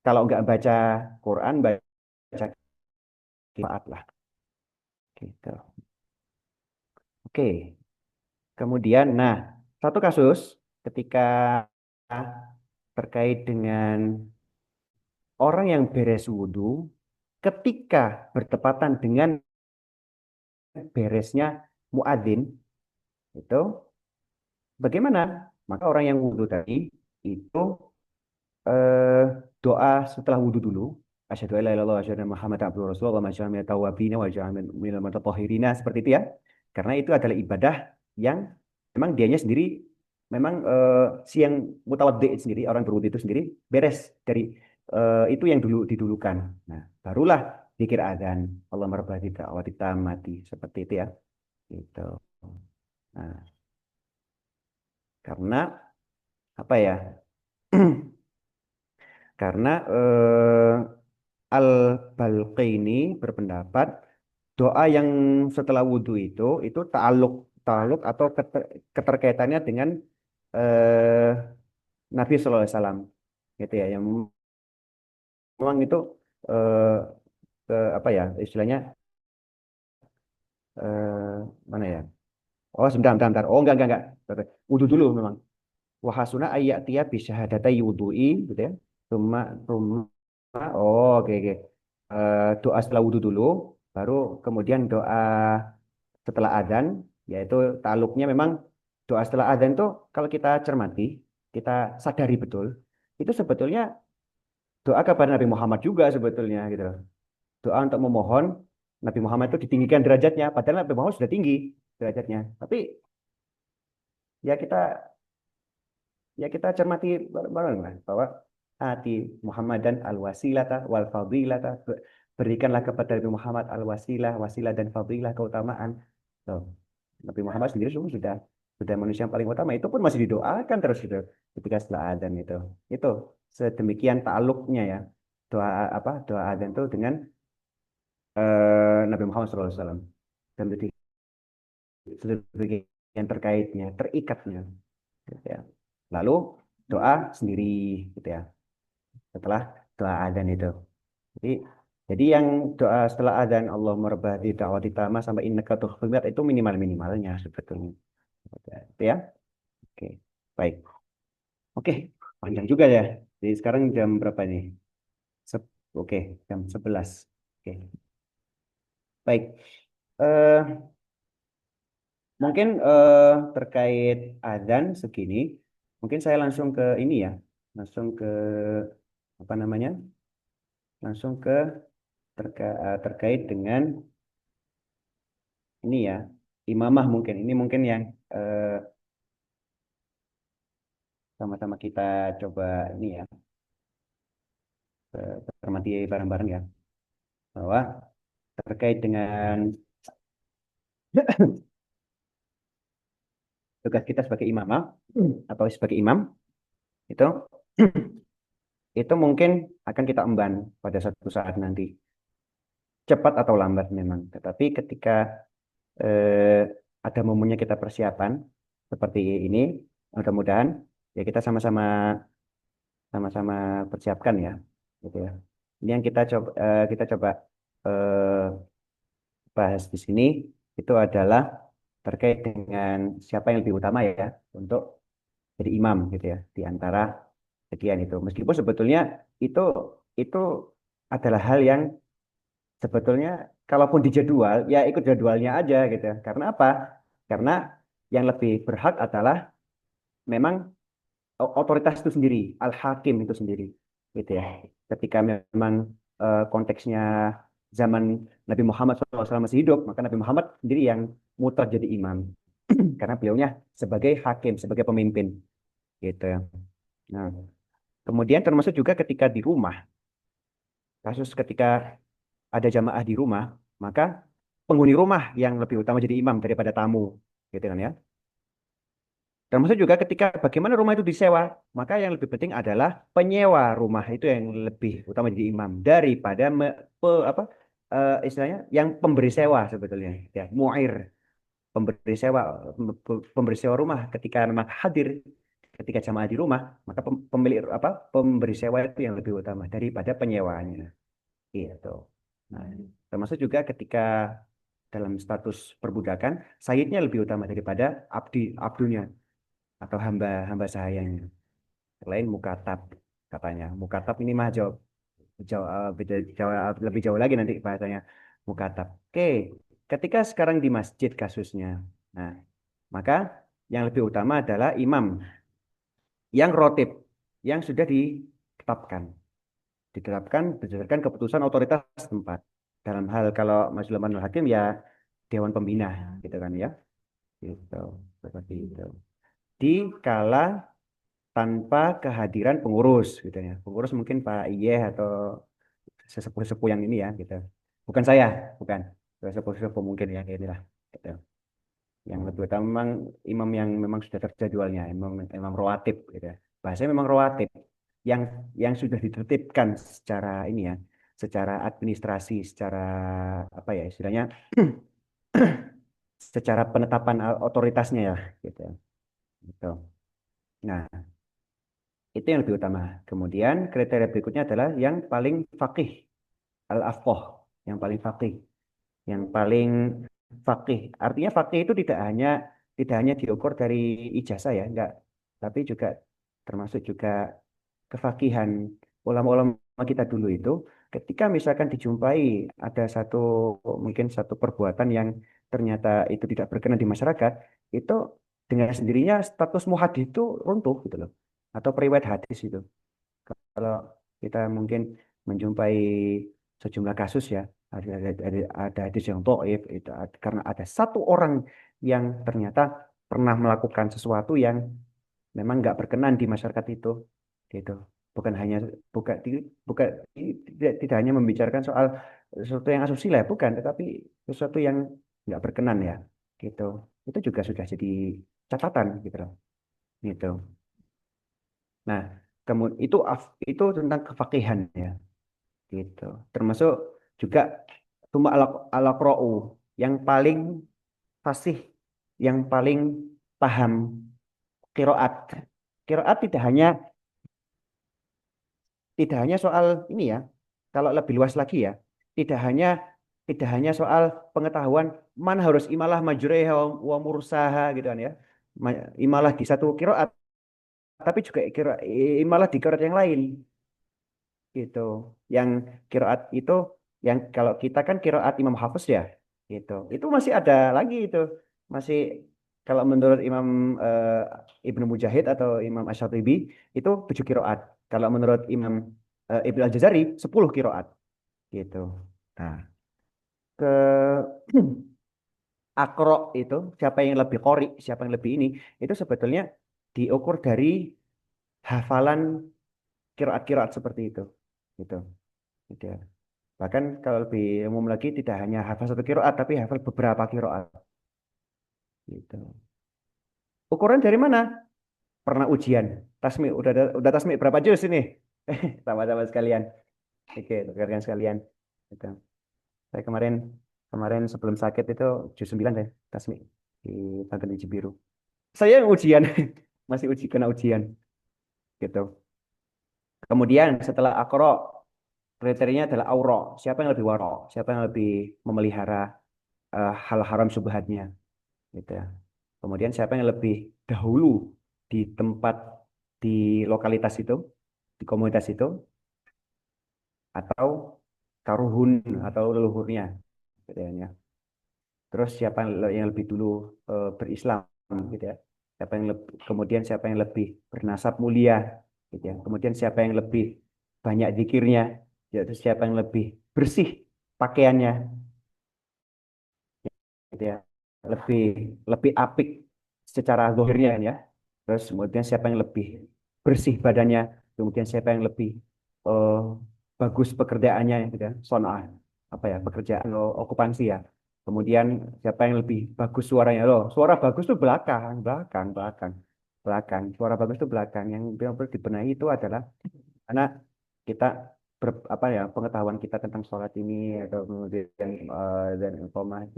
[SPEAKER 5] kalau nggak baca Quran baca qiraat lah, gitu. Oke, kemudian, nah, satu kasus ketika terkait dengan orang yang beres wudhu ketika bertepatan dengan beresnya muadzin itu bagaimana? Maka orang yang wudhu tadi itu eh, doa setelah wudhu dulu. Asyhadu an la ilaha illallah wa asyhadu anna Muhammadan abduhu wa rasuluhu wa ma syaa'a minat tawwabin wa syaa'a minal mutatahhirina, seperti itu ya. Karena itu adalah ibadah yang memang dianya sendiri memang si yang mutawaddi sendiri, orang berwudhu itu sendiri beres dari itu yang dulu didulukan. Nah, barulah zikir azan, Allah marbadi da'wati tammati, seperti itu ya. Gitu. Nah, karena apa ya? Karena Al-Balqaini berpendapat doa yang setelah wudhu itu ta'aluk atau keterkaitannya dengan eh, Nabi Sallallahu Alaihi Wasallam, gitu ya, yang memang itu eh, apa ya istilahnya, mana ya? Oh, sebentar. Oh, enggak. Wudhu dulu memang. Wahasuna ayyatiya bisyahadatai wudhu'i, gitu ya. Rumah. Oh, oke. Doa setelah wudhu dulu, baru kemudian doa setelah adzan, yaitu taluknya memang doa setelah adzan itu kalau kita cermati, kita sadari betul, itu sebetulnya doa kepada Nabi Muhammad juga sebetulnya, gitu loh. Doa untuk memohon Nabi Muhammad itu ditinggikan derajatnya, padahal Nabi Muhammad sudah tinggi derajatnya. Tapi ya kita cermati bareng-bareng lah bahwa hati Muhammadan al-wasilata wal fadilata, berikanlah kepada Nabi Muhammad wasilah dan fadilah, keutamaan. Tuh. Nabi Muhammad sendiri sudah manusia yang paling utama, itu pun masih didoakan terus gitu ketika setelah adzan itu sedemikian ta'aluknya ya, doa adzan itu dengan Nabi Muhammad SAW, dan sedemikian terkaitnya, terikatnya, gitu ya. Lalu doa sendiri, gitu ya, setelah doa adzan itu. Jadi jadi yang doa setelah adzan Allah marbadi da'wati tamah sampai innaka tuhfil itu minimalnya sebetulnya. Itu ya. Oke. Baik. Oke, panjang juga ya. Jadi sekarang jam berapa nih? Oke, jam 11. Oke. Baik. Eh mungkin terkait adzan segini, mungkin saya langsung ke ini ya. Langsung ke apa namanya? Langsung ke terkait dengan ini ya, imamah mungkin. Ini mungkin yang sama-sama kita coba ini ya, cermati bareng-bareng ya, bahwa terkait dengan tugas kita sebagai imamah atau sebagai imam itu itu mungkin akan kita emban pada suatu saat nanti, cepat atau lambat memang. Tetapi ketika ada momennya kita persiapan seperti ini, mudah-mudahan ya kita sama-sama sama-sama persiapkan ya, gitu ya. Ini yang kita coba eh, bahas di sini itu adalah terkait dengan siapa yang lebih utama ya untuk jadi imam gitu ya di antara sekian itu. Meskipun sebetulnya itu itu adalah hal yang sebetulnya kalaupun di jadwal ya ikut jadwalnya aja gitu ya. Karena apa? Karena yang lebih berhak adalah memang otoritas itu sendiri, al-hakim itu sendiri gitu ya. Ketika memang konteksnya zaman Nabi Muhammad SAW masih hidup, maka Nabi Muhammad sendiri yang mutlak jadi imam karena beliaunya sebagai hakim, sebagai pemimpin gitu ya. Nah, kemudian termasuk juga ketika di rumah, kasus ketika ada jamaah di rumah, maka penghuni rumah yang lebih utama jadi imam daripada tamu, gitu kan ya. Termasuk juga ketika bagaimana rumah itu disewa, maka yang lebih penting adalah penyewa rumah itu yang lebih utama jadi imam daripada istilahnya yang pemberi sewa sebetulnya, ya, mu'ir, pemberi sewa, pemberi sewa rumah ketika memang hadir ketika jamaah di rumah, maka pemilik pemberi sewa itu yang lebih utama daripada penyewanya. Gitu. Nah, termasuk juga ketika dalam status perbudakan, sayyidnya lebih utama daripada abdunya atau hamba sahayanya. Selain mukatab katanya. Mukatab ini mah lebih jauh lagi nanti bahasanya mukatab. Oke, ketika sekarang di masjid kasusnya. Nah, maka yang lebih utama adalah imam yang rotib yang sudah ditetapkan berdasarkan keputusan otoritas tempat. Dalam hal kalau Majlis Hakim ya Dewan Pembina gitu kan ya. Gitu. Seperti itu. Di kala tanpa kehadiran pengurus gitu ya. Pengurus mungkin Pak Iyeh atau sesepuh-sepuh yang ini ya gitu. Bukan saya, bukan. Sesepuh-sepuh mungkin ya inilah gitu. Yang lebih utama memang imam yang memang sudah terjadwalnya, imam rawatib gitu ya. Bahasanya memang rawatib yang sudah ditertibkan secara ini ya, secara administrasi, secara apa ya istilahnya, secara penetapan otoritasnya ya gitu. Gitu. Nah, itu yang lebih utama. Kemudian kriteria berikutnya adalah yang paling faqih, al-afqah, yang paling faqih, yang paling faqih. Artinya faqih itu tidak hanya diukur dari ijazah ya, enggak, tapi juga termasuk juga kefakihan ulama-ulama kita dulu itu ketika misalkan dijumpai ada mungkin satu perbuatan yang ternyata itu tidak berkenan di masyarakat, itu dengan sendirinya status muhadis itu runtuh gitu loh. Atau periwayat hadis itu. Kalau kita mungkin menjumpai sejumlah kasus ya, ada hadis yang dhaif itu karena ada satu orang yang ternyata pernah melakukan sesuatu yang memang nggak berkenan di masyarakat itu, gitu. Bukan hanya bukan bukan tidak hanya membicarakan soal sesuatu yang asusila, bukan, tetapi sesuatu yang nggak berkenan ya, gitu. Itu juga sudah jadi catatan gitu loh, gitu. Nah, kemudian itu tentang kefakihan ya, gitu. Termasuk juga cuma ala yang paling fasih, yang paling paham kiroat. Kiroat tidak hanya soal ini ya. Kalau lebih luas lagi ya, tidak hanya soal pengetahuan mana harus imalah majreha wa mursaha gitu kan ya. Imalah di satu kiroat, tapi juga imalah di kiroat yang lain gitu. Yang kiroat itu yang kalau kita kan kiroat Imam Hafiz ya gitu. Itu masih ada lagi itu. Masih kalau menurut Imam Ibnu Mujahid atau Imam Asy-Syatibi itu 7 kiroat. Kalau menurut Imam Ibnu Al-Jazari 10 kiroat gitu. Nah, ke akro itu siapa yang lebih qori, siapa yang lebih ini itu sebetulnya diukur dari hafalan kiroat-kiroat seperti itu gitu. Gitu ya. Bahkan kalau lebih umum lagi tidak hanya hafal satu kiroat tapi hafal beberapa kiroat gitu. Ukuran dari mana? Pernah ujian. Tasmi udah tasmi berapa juz ini? Sama-sama sekalian. Oke, rekan sekalian. Gitu. Saya kemarin kemarin sebelum sakit itu juz 9 deh tasmi di Tanggerang di Cibiru. Saya yang ujian. Masih kena ujian gitu. Kemudian setelah akro, kriterianya adalah auro. Siapa yang lebih waro? Siapa yang lebih memelihara hal haram syubhatnya, gitu ya. Kemudian siapa yang lebih dahulu di tempat, di lokalitas itu, di komunitas itu, atau karuhun atau leluhurnya, gitu ya. Terus siapa yang lebih dulu berislam, gitu ya. Kemudian siapa yang lebih bernasab mulia, gitu ya. Kemudian siapa yang lebih banyak zikirnya, yaitu siapa yang lebih bersih pakaiannya, gitu ya. Lebih lebih apik secara zahirnya ya. Terus kemudian siapa yang lebih bersih badannya, kemudian siapa yang lebih eh, bagus pekerjaannya, gitu ya. Sonah, apa ya, pekerjaan okupansi ya. Kemudian siapa yang lebih bagus suaranya, loh suara bagus tuh belakang, belakang, belakang, belakang. Suara bagus tuh belakang. Yang benar-benar dibenahi itu adalah karena kita apa ya, pengetahuan kita tentang sholat ini, atau kemudian dan iqamah,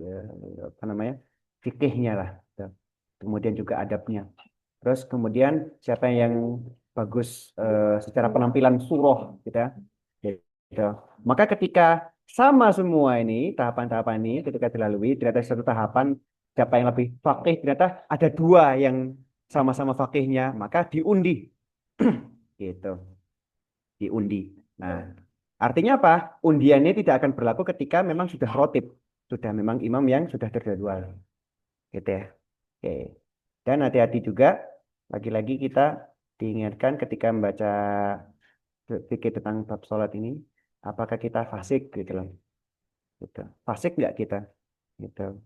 [SPEAKER 5] apa namanya, fikihnya lah, gitu. Kemudian juga adabnya. Terus kemudian siapa yang bagus secara penampilan surah, gitu ya. Gitu. Maka ketika sama semua ini, tahapan-tahapan ini ketika dilalui, ternyata satu tahapan siapa yang lebih fakih, ternyata ada dua yang sama-sama fakihnya, maka diundi. Gitu, diundi. Nah, artinya apa? Undiannya tidak akan berlaku ketika memang sudah rotib, sudah memang imam yang sudah terjadwal, gitu ya. Oke. Dan hati-hati juga, lagi-lagi kita diingatkan ketika membaca fikih tentang bab sholat ini, apakah kita fasik, gitu loh. Gitu. Fasik nggak kita? Gitu.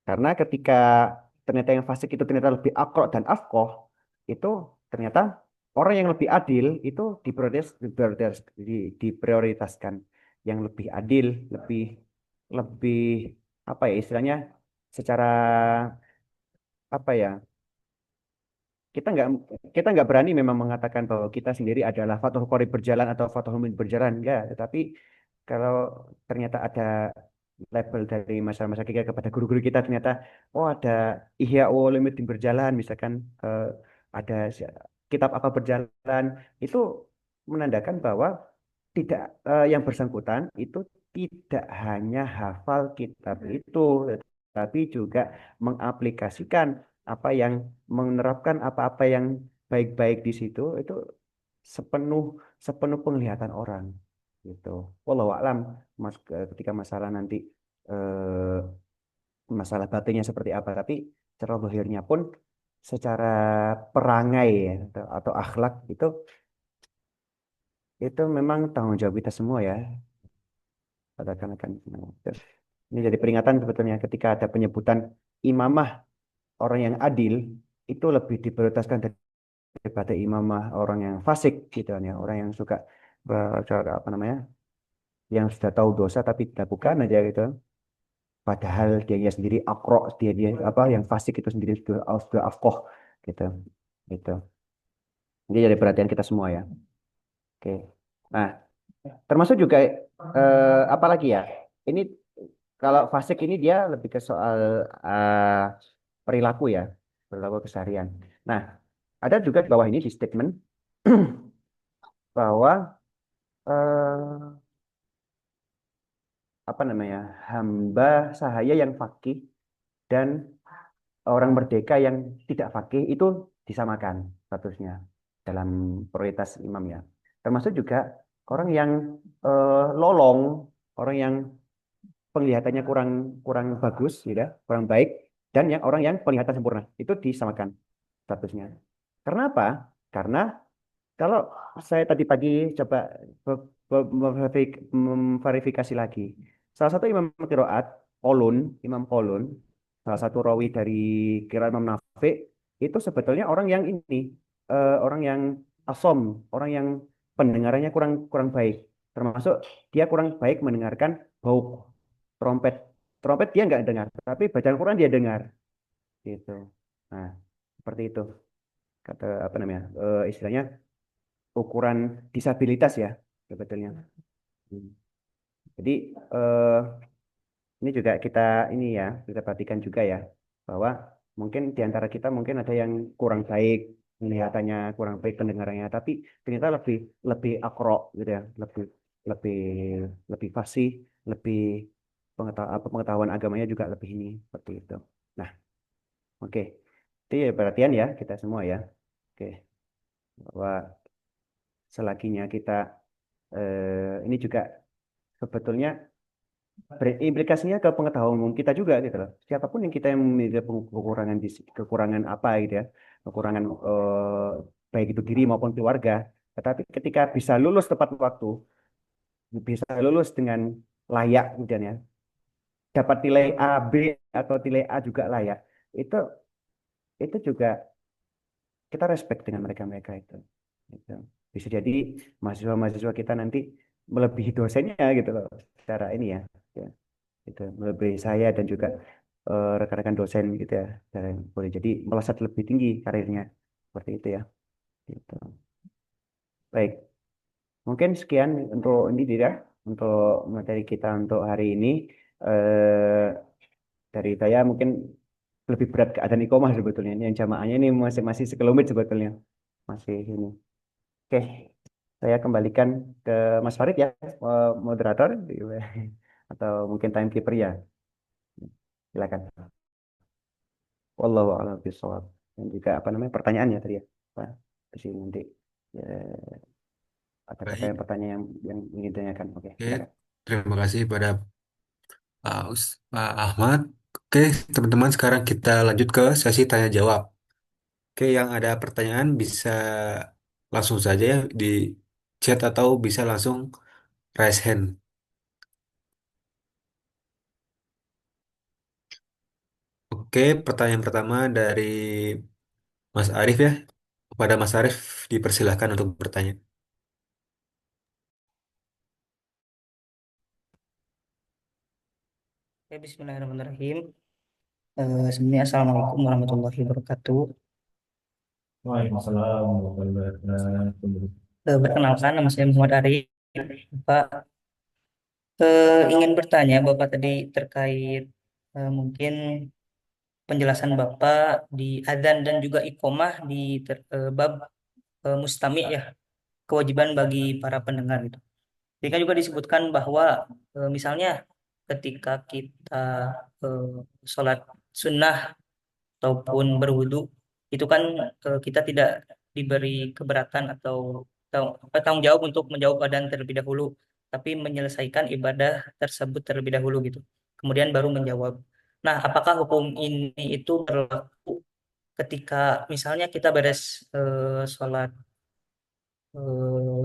[SPEAKER 5] Karena ketika ternyata yang fasik itu ternyata lebih akro dan afkoh, itu ternyata orang yang lebih adil itu diprioritaskan. Yang lebih adil, lebih lebih apa ya istilahnya, secara apa ya, kita nggak kita nggak berani memang mengatakan bahwa kita sendiri adalah Fathul Qorib berjalan atau Fathul Muin berjalan, enggak. Tetapi kalau ternyata ada label dari masa-masa kita kepada guru-guru kita, ternyata oh ada Ihya Ulumuddin berjalan misalkan, eh, ada kitab apa berjalan, itu menandakan bahwa tidak, yang bersangkutan itu tidak hanya hafal kitab itu, tapi juga mengaplikasikan apa yang, menerapkan apa-apa yang baik-baik di situ itu sepenuh sepenuh penglihatan orang, gitu. Wallahu a'lam, mas, ketika masalah nanti eh, masalah batinnya seperti apa, tapi secara zahirnya pun secara perangai ya, atau akhlak itu memang tanggung jawab kita semua ya, katakan akan. Ini jadi peringatan sebetulnya ketika ada penyebutan imamah orang yang adil itu lebih diprioritaskan daripada imamah orang yang fasik, gitu kan ya, orang yang suka apa namanya, yang sudah tahu dosa tapi dilakukan aja, gitu. Padahal dia sendiri akro, dia apa yang fasik itu sendiri sudah afkoh, gitu, gitu. Ini jadi perhatian kita semua ya. Oke. Nah, termasuk juga apa lagi ya? Ini kalau fasik ini dia lebih ke soal perilaku ya, perilaku keseharian. Nah, ada juga di bawah ini di statement bahwa apa namanya, hamba sahaya yang fakih dan orang merdeka yang tidak fakih itu disamakan statusnya dalam prioritas imam ya. Termasuk juga orang yang lolong, orang yang penglihatannya kurang kurang bagus, gitu, kurang baik, dan yang orang yang penglihatan sempurna itu disamakan statusnya. Karena apa? Karena kalau saya tadi pagi coba memverifikasi lagi, salah satu imam qiraat, Imam Polun, salah satu rawi dari qiraat Imam Nafi, itu sebetulnya orang yang ini, orang yang asom, orang yang pendengarannya kurang kurang baik. Termasuk dia kurang baik mendengarkan bau trompet. Trompet dia nggak dengar, tapi bacaan Quran dia dengar, gitu. Nah, seperti itu kata apa namanya, istilahnya ukuran disabilitas ya sebetulnya. Hmm. Jadi ini juga kita ini ya, kita perhatikan juga ya, bahwa mungkin di antara kita mungkin ada yang kurang baik, kelihatannya kurang baik pendengarannya, tapi ternyata lebih lebih akro gitu ya, lebih lebih lebih fasih, lebih pengetahuan agamanya juga lebih ini seperti itu. Nah, oke. Itu ya perhatian ya kita semua ya. Oke, bahwa selaginya kita ini juga sebetulnya berimplikasinya ke pengetahuan umum kita juga gitu loh. Siapapun yang kita yang memiliki kekurangan kekurangan apa gitu ya, kekurangan baik itu diri maupun keluarga, tetapi ketika bisa lulus tepat waktu, bisa lulus dengan layak kemudian ya, dapat nilai A, B atau nilai A juga layak, itu itu juga kita respect dengan mereka-mereka itu. Gitu. Bisa jadi mahasiswa-mahasiswa kita nanti melebihi dosennya gitu loh, secara ini ya. Ya. Itu melebihi saya dan juga rekan-rekan dosen gitu ya, dan boleh jadi melesat lebih tinggi karirnya seperti itu ya. Gitu. Baik, mungkin sekian untuk ini tidak untuk materi kita untuk hari ini. eh dari saya mungkin lebih berat keadaan iqomah sebetulnya. Ini yang jamaahnya ini masih masih sekelumit sebetulnya, masih ini. Oke, saya kembalikan ke Mas Farid ya, moderator atau mungkin timekeeper ya. Silakan. Wallahu a'lam bishawab. Dan juga apa namanya pertanyaannya tadi ya. Pak, di sini nanti ada
[SPEAKER 6] Baik,
[SPEAKER 5] pertanyaan yang ingin ditanyakan. Oke,
[SPEAKER 6] oke.
[SPEAKER 5] silakan.
[SPEAKER 6] Terima kasih pada Pak Ahmad. Oke, teman-teman, sekarang kita lanjut ke sesi tanya jawab. Oke, yang ada pertanyaan bisa langsung saja ya di chat atau bisa langsung raise hand. Oke, pertanyaan pertama dari Mas Arif ya. Kepada Mas Arif dipersilahkan untuk bertanya.
[SPEAKER 4] Oke, Bismillahirrahmanirrahim. Sebelumnya Assalamualaikum warahmatullahi wabarakatuh.
[SPEAKER 7] Waalaikumsalam warahmatullahi wabarakatuh.
[SPEAKER 4] Perkenalkan, nama saya Muhammad Arif. Bapak, ingin bertanya Bapak tadi terkait mungkin penjelasan Bapak di adzan dan juga iqomah di bab mustami ya, kewajiban bagi para pendengar itu. Jadi kan juga disebutkan bahwa misalnya ketika kita eh, sholat sunnah ataupun berwudu itu kan kita tidak diberi keberatan atau tanggung jawab untuk menjawab adzan terlebih dahulu, tapi menyelesaikan ibadah tersebut terlebih dahulu gitu. Kemudian baru menjawab. Nah, apakah hukum ini itu berlaku ketika misalnya kita beres sholat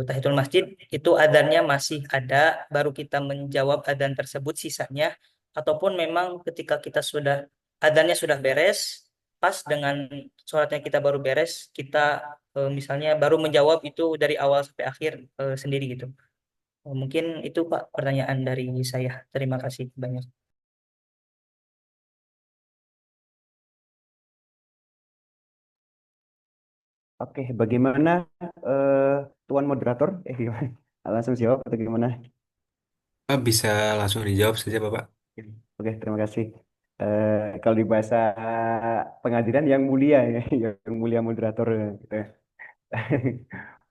[SPEAKER 4] tahiyatul masjid itu adzannya masih ada, baru kita menjawab adzan tersebut sisanya, ataupun memang ketika kita sudah adzannya sudah beres, pas dengan sholatnya kita baru beres, kita misalnya baru menjawab itu dari awal sampai akhir sendiri gitu. Mungkin itu Pak pertanyaan dari saya. Terima kasih banyak.
[SPEAKER 5] Oke, bagaimana eh, Tuan moderator? Gimana? Langsung jawab atau gimana?
[SPEAKER 6] Bisa langsung dijawab saja, Bapak.
[SPEAKER 5] Oke, terima kasih. Kalau di bahasa pengadilan yang mulia ya, yang mulia moderator gitu ya.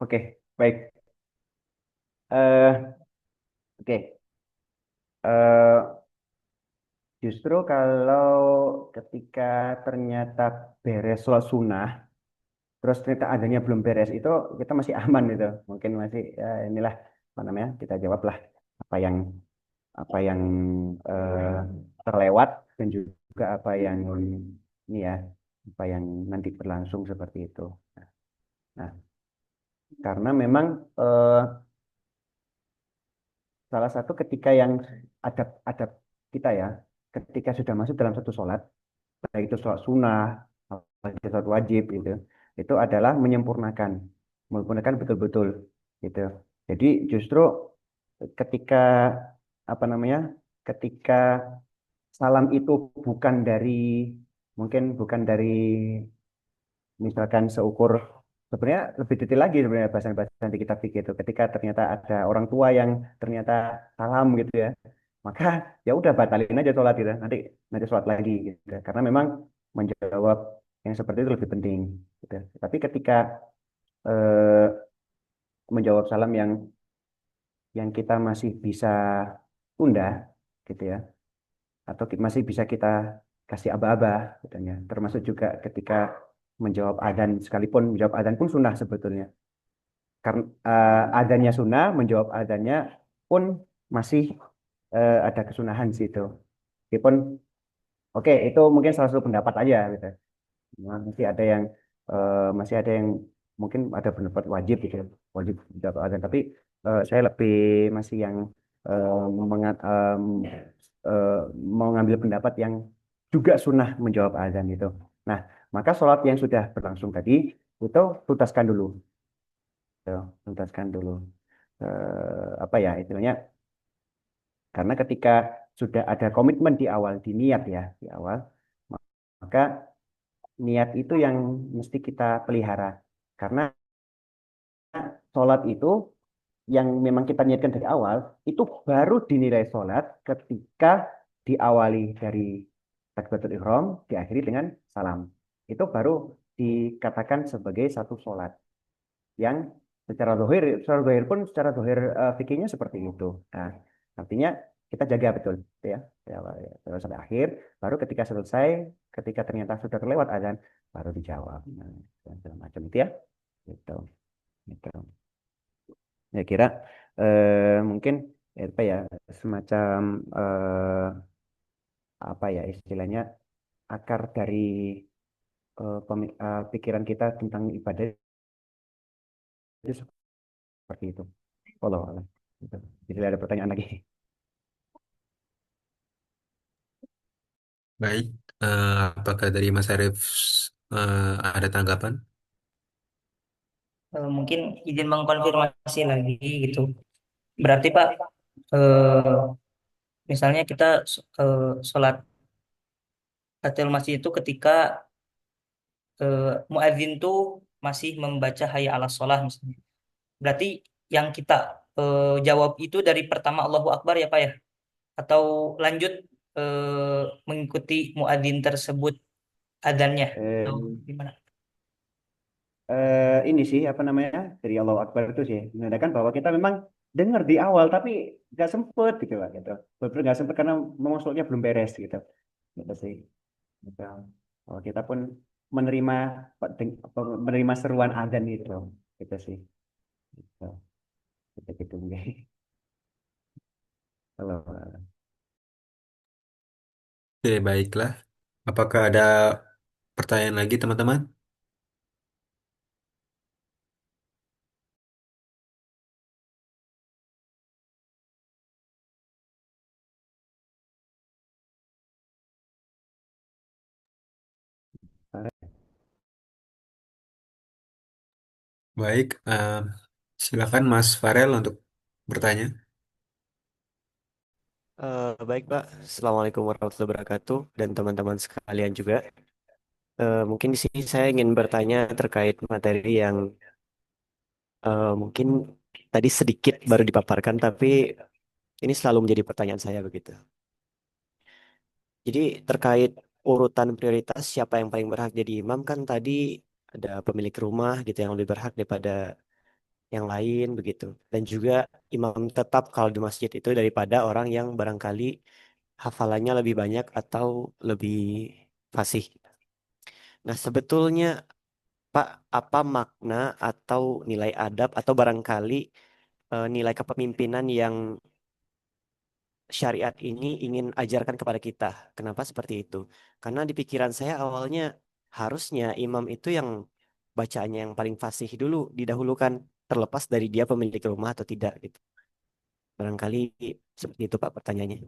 [SPEAKER 5] Oke, baik. Eh, oke. Eh, Justru kalau ketika ternyata beres sholat sunnah, terus ternyata adanya belum beres, itu kita masih aman itu. Mungkin masih ya inilah apa namanya, kita jawablah apa yang apa yang eh, terlewat dan juga apa yang ini ya, apa yang nanti berlangsung seperti itu. Nah, karena memang eh, salah satu ketika yang adab kita ya, ketika sudah masuk dalam satu sholat, baik itu sholat sunnah, apalagi sholat wajib itu adalah menyempurnakan betul-betul gitu. Jadi justru ketika apa namanya, ketika salam itu bukan dari mungkin bukan dari misalkan seukur sebenarnya lebih detail lagi sebenarnya bahasan-bahasan nanti kita pikir itu ketika ternyata ada orang tua yang ternyata salam gitu ya, maka ya udah batalin aja sholat gitu nanti nanti sholat lagi gitu karena memang menjawab yang seperti itu lebih penting gitu. Tapi ketika eh, menjawab salam yang kita masih bisa tunda gitu ya, atau masih bisa kita kasih aba-aba gitu ya. Termasuk juga ketika menjawab adzan, sekalipun menjawab adzan pun sunnah sebetulnya. Karena adzannya sunnah, menjawab adzannya pun masih ada kesunahan di situ. Meskipun oke, itu mungkin salah satu pendapat aja gitu. Nah, masih ada yang mungkin ada pendapat wajib gitu ya, wajib menjawab adzan. Tapi saya lebih masih yang eh, mengat- em, eh, mau ngambil pendapat yang juga sunnah menjawab azan itu. Nah, maka sholat yang sudah berlangsung tadi itu tuntaskan dulu, gitu. Tuntaskan dulu. Apa ya istilahnya? Karena ketika sudah ada komitmen di awal, di niat ya, di awal, maka niat itu yang mesti kita pelihara. Karena sholat itu yang memang kita niatkan dari awal, itu baru dinilai sholat ketika diawali dari takbiratul ihram, diakhiri dengan salam. Itu baru dikatakan sebagai satu sholat yang secara zahir pun secara zahir fikihnya seperti itu. Nah, artinya kita jaga betul, gitu ya. Terus sampai akhir, baru ketika selesai, ketika ternyata sudah terlewat azan, baru dijawab. Nah, dan segala macam itu ya. Gitu. Gitu. Ya kira mungkin apa ya semacam apa ya istilahnya akar dari pikiran kita tentang ibadah itu seperti itu. Allah Allah. Gitu. Jadi ada pertanyaan lagi.
[SPEAKER 6] Baik, apakah dari Mas Arief ada tanggapan?
[SPEAKER 8] Mungkin izin mengkonfirmasi lagi gitu. Berarti Pak, eh, misalnya kita sholat tahiyatul masjid itu ketika muadzin tuh masih membaca hayya ala sholah misalnya. Berarti yang kita jawab itu dari pertama Allahu Akbar ya Pak ya? Atau lanjut mengikuti muadzin tersebut adanya? Atau
[SPEAKER 5] Eh,
[SPEAKER 8] gimana?
[SPEAKER 5] ini sih apa namanya dari Allah Akbar itu sih menandakan bahwa kita memang dengar di awal tapi nggak sempet gitu lah gitu. Betul nggak sempet karena memang sholatnya belum beres gitu. Gitu sih. Gitu. Kalau kita pun menerima menerima seruan adzan itu gitu sih. Gitu. Gitu mungkin. Kalau
[SPEAKER 6] Oke, baiklah. Apakah ada pertanyaan lagi, teman-teman? Baik, silakan Mas Farel untuk bertanya.
[SPEAKER 2] Baik Pak, Assalamualaikum warahmatullahi wabarakatuh dan teman-teman sekalian juga. Mungkin di sini saya ingin bertanya terkait materi yang mungkin tadi sedikit baru dipaparkan, tapi ini selalu menjadi pertanyaan saya begitu. Jadi terkait urutan prioritas siapa yang paling berhak jadi imam kan tadi ada pemilik rumah gitu yang lebih berhak daripada yang lain begitu. Dan juga imam tetap kalau di masjid itu daripada orang yang barangkali hafalannya lebih banyak atau lebih fasih. Nah, sebetulnya Pak, apa makna atau nilai adab atau barangkali nilai kepemimpinan yang syariat ini ingin ajarkan kepada kita? Kenapa seperti itu? Karena di pikiran saya awalnya harusnya imam itu yang bacaannya yang paling fasih dulu didahulukan terlepas dari dia pemilik rumah atau tidak gitu. Barangkali seperti itu Pak pertanyaannya.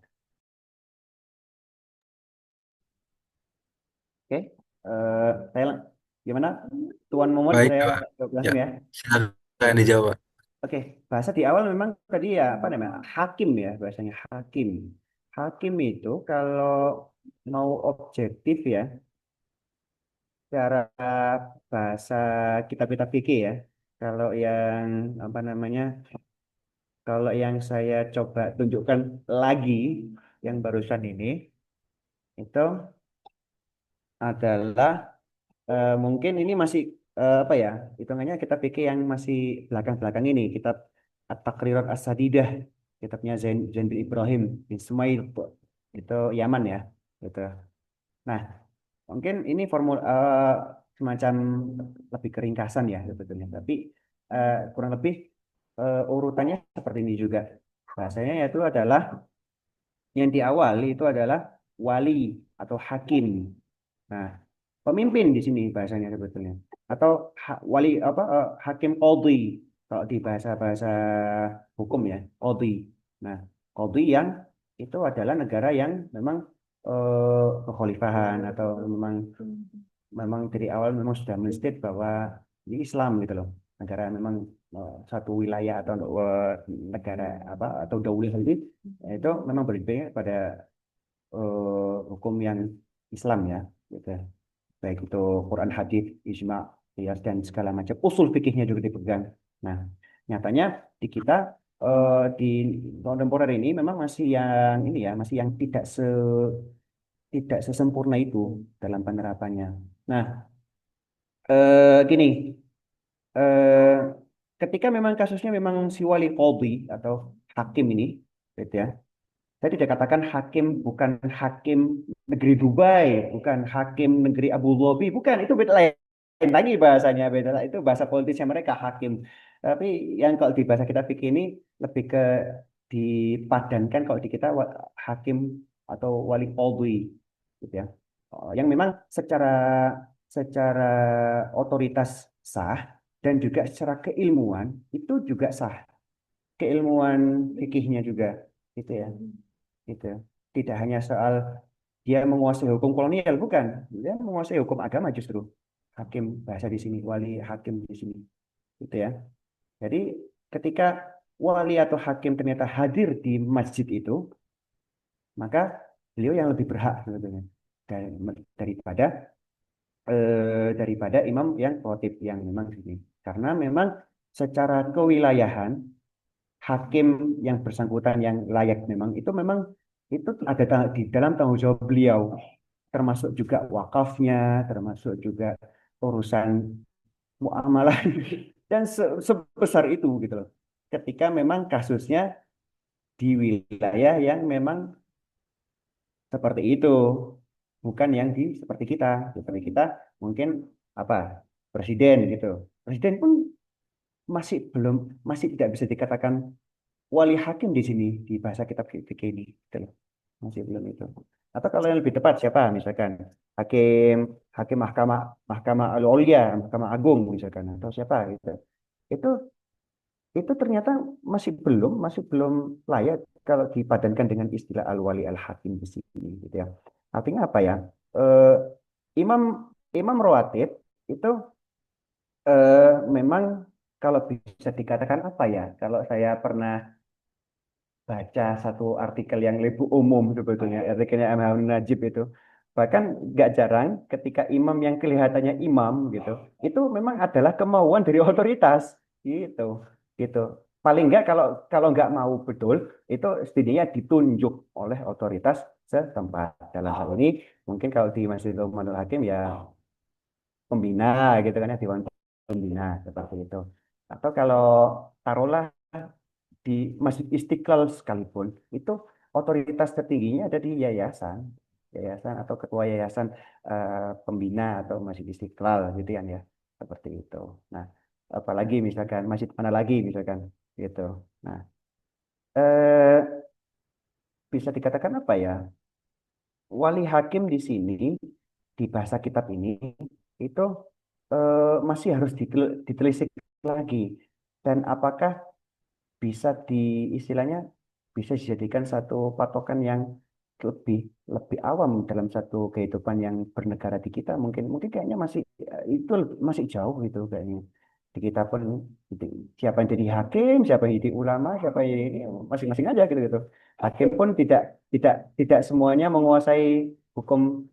[SPEAKER 5] oke. Saya gimana? Tuan Momot
[SPEAKER 6] Baik,
[SPEAKER 5] saya
[SPEAKER 6] Pak.
[SPEAKER 5] jawab
[SPEAKER 6] Ya,
[SPEAKER 5] langsung ya. Oke.
[SPEAKER 6] silakan dijawab.
[SPEAKER 5] Oke, bahasa di awal memang tadi ya apa namanya hakim ya bahasanya hakim. Hakim itu kalau mau objektif ya cara bahasa kitab-kitab fikih ya. Kalau yang apa namanya kalau yang saya coba tunjukkan lagi yang barusan ini itu adalah mungkin ini masih apa ya? Hitungannya kita pikir yang masih belakang-belakang ini kitab At-Taqrirat As-Sadidah, kitabnya Zain bin Ibrahim bin Sumail itu Yaman ya, gitu. Nah, mungkin ini semacam lebih keringkasan ya sebetulnya, tapi kurang lebih urutannya seperti ini juga. Bahasanya yaitu adalah yang diawali itu adalah wali atau hakim. Nah, pemimpin di sini bahasanya sebetulnya. Atau wali apa hakim qadhi kalau di bahasa-bahasa hukum ya, qadhi. Nah, qadhi yang itu adalah negara yang memang kekhalifahan atau memang memang dari awal memang sudah menstate bahwa ini Islam gitu loh. Negara memang satu wilayah atau negara apa atau daulah itu memang berpegang pada hukum yang Islam ya, gitu. Baik itu Quran, hadis, ijma, qiyas dan segala macam usul fikihnya juga dipegang. Nah, nyatanya di kita di kontemporer ini memang masih yang ini ya, masih yang tidak sesempurna itu dalam penerapannya. Nah, gini, eh, ketika memang kasusnya memang si wali qadhi atau hakim ini, gitu ya. Saya tidak katakan hakim bukan hakim negeri Dubai, bukan hakim negeri Abu Dhabi, bukan itu beda lain lagi bahasanya beda itu bahasa politisnya mereka hakim. Tapi yang kalau di bahasa kita fikih ini lebih ke dipadankan kalau di kita hakim atau wali qadhi gitu ya. Yang memang secara secara otoritas sah dan juga secara keilmuan itu juga sah. Keilmuan fikihnya juga gitu ya gitu. Tidak hanya soal dia menguasai hukum kolonial, bukan. Dia menguasai hukum agama justru. Hakim bahasa di sini, wali hakim di sini. Gitu ya. Jadi ketika wali atau hakim ternyata hadir di masjid itu, maka beliau yang lebih berhak sebetulnya daripada daripada imam yang khotib yang memang sini. Karena memang secara kewilayahan hakim yang bersangkutan yang layak memang itu ada di dalam tanggung jawab beliau termasuk juga wakafnya termasuk juga urusan muamalah dan sebesar itu gitu loh ketika memang kasusnya di wilayah yang memang seperti itu bukan yang seperti kita mungkin apa presiden gitu presiden pun belum masih tidak bisa dikatakan wali hakim di sini di bahasa kitab fikih ini gitu loh. Masih belum itu atau kalau yang lebih tepat siapa misalkan hakim hakim mahkamah mahkamah al-Ulya mahkamah agung misalkan atau siapa gitu itu itu ternyata masih belum layak kalau dipadankan dengan istilah al-wali al-hakim di sini gitu ya artinya apa ya eh, imam imam rawatib itu memang kalau bisa dikatakan apa ya kalau saya pernah baca satu artikel yang lebih umum sebetulnya artikelnya M. Harun Najib itu bahkan nggak jarang ketika imam yang kelihatannya imam gitu itu memang adalah kemauan dari otoritas gitu gitu paling nggak kalau kalau nggak mau betul itu setidaknya ditunjuk oleh otoritas setempat dalam hal ini mungkin kalau di Masjidil Umarul Hakim ya pembina gitu kan ya dewan pembina seperti itu atau kalau taruhlah di Masjid Istiqlal sekalipun itu otoritas tertingginya ada di yayasan yayasan atau ketua yayasan pembina atau Masjid Istiqlal gitu kan ya seperti itu nah apalagi misalkan masjid mana lagi misalkan gitu nah eh, bisa dikatakan apa ya wali hakim di sini di bahasa kitab ini itu masih harus ditelisik lagi dan apakah bisa istilahnya bisa dijadikan satu patokan yang lebih lebih awam dalam satu kehidupan yang bernegara di kita mungkin mungkin kayaknya itu masih jauh gitu kayaknya di kita pun gitu, siapa yang jadi hakim siapa yang jadi ulama siapa yang ini masing-masing aja gitu gitu hakim pun tidak tidak semuanya menguasai hukum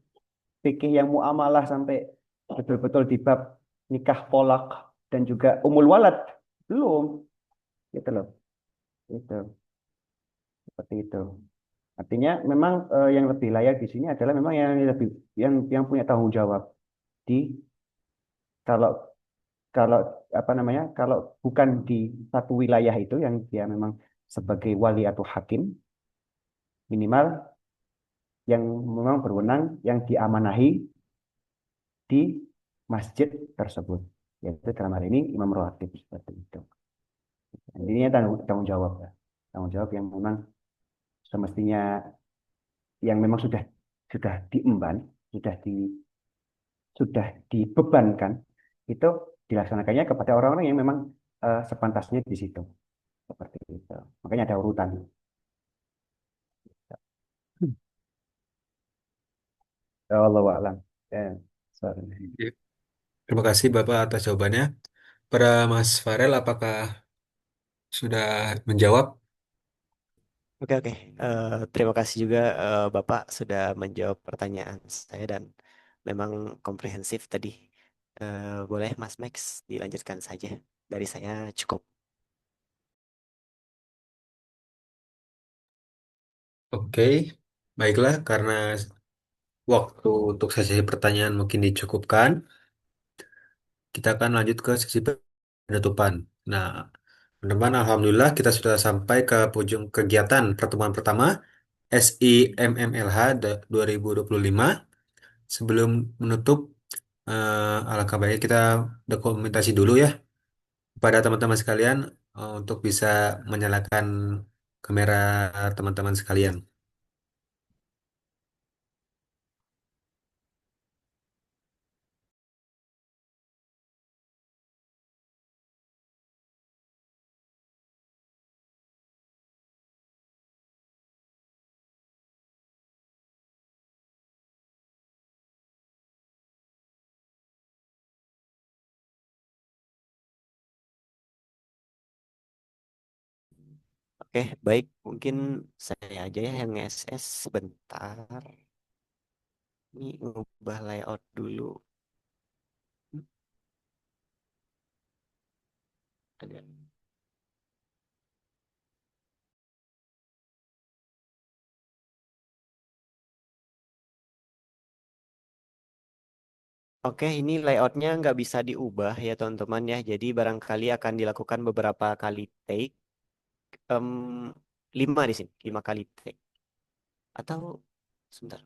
[SPEAKER 5] fikih yang muamalah sampai betul-betul di bab nikah tolak dan juga umul walad belum gitu loh itu seperti itu. Artinya memang yang lebih layak di sini adalah memang yang lebih yang punya tanggung jawab di kalau kalau apa namanya, kalau bukan di satu wilayah itu yang dia memang sebagai wali atau hakim, minimal yang memang berwenang, yang diamanahi di masjid tersebut, yaitu dalam hal ini imam rawatib seperti itu. Intinya tanggung jawab ya. Tanggung jawab yang memang semestinya, yang memang sudah diemban, sudah di sudah dibebankan, itu dilaksanakannya kepada orang-orang yang memang sepantasnya di situ, seperti itu. Makanya ada urutan. Ya Allah a'lam. Ya, sorry.
[SPEAKER 6] Ya, terima kasih Bapak atas jawabannya. Pada Mas Farel, apakah sudah menjawab?
[SPEAKER 2] Oke, oke. Terima kasih juga Bapak sudah menjawab pertanyaan saya dan memang komprehensif tadi. Boleh Mas Max dilanjutkan saja. Dari saya cukup.
[SPEAKER 6] Oke, baiklah karena waktu untuk sesi pertanyaan mungkin dicukupkan, kita akan lanjut ke sesi penutupan. Nah, teman-teman, Alhamdulillah kita sudah sampai ke ujung kegiatan pertemuan pertama SIMMLH 2025. Sebelum menutup, alangkah baiknya kita dokumentasi dulu ya kepada teman-teman sekalian untuk bisa menyalakan kamera teman-teman sekalian.
[SPEAKER 2] Oke, baik. Mungkin saya aja ya yang SS sebentar. Ini ngubah layout dulu. Ada. Oke, ini layoutnya nggak bisa diubah ya teman-teman ya. Jadi barangkali akan dilakukan beberapa kali take. Em, 5 di sini, 5 kali take. Atau sebentar,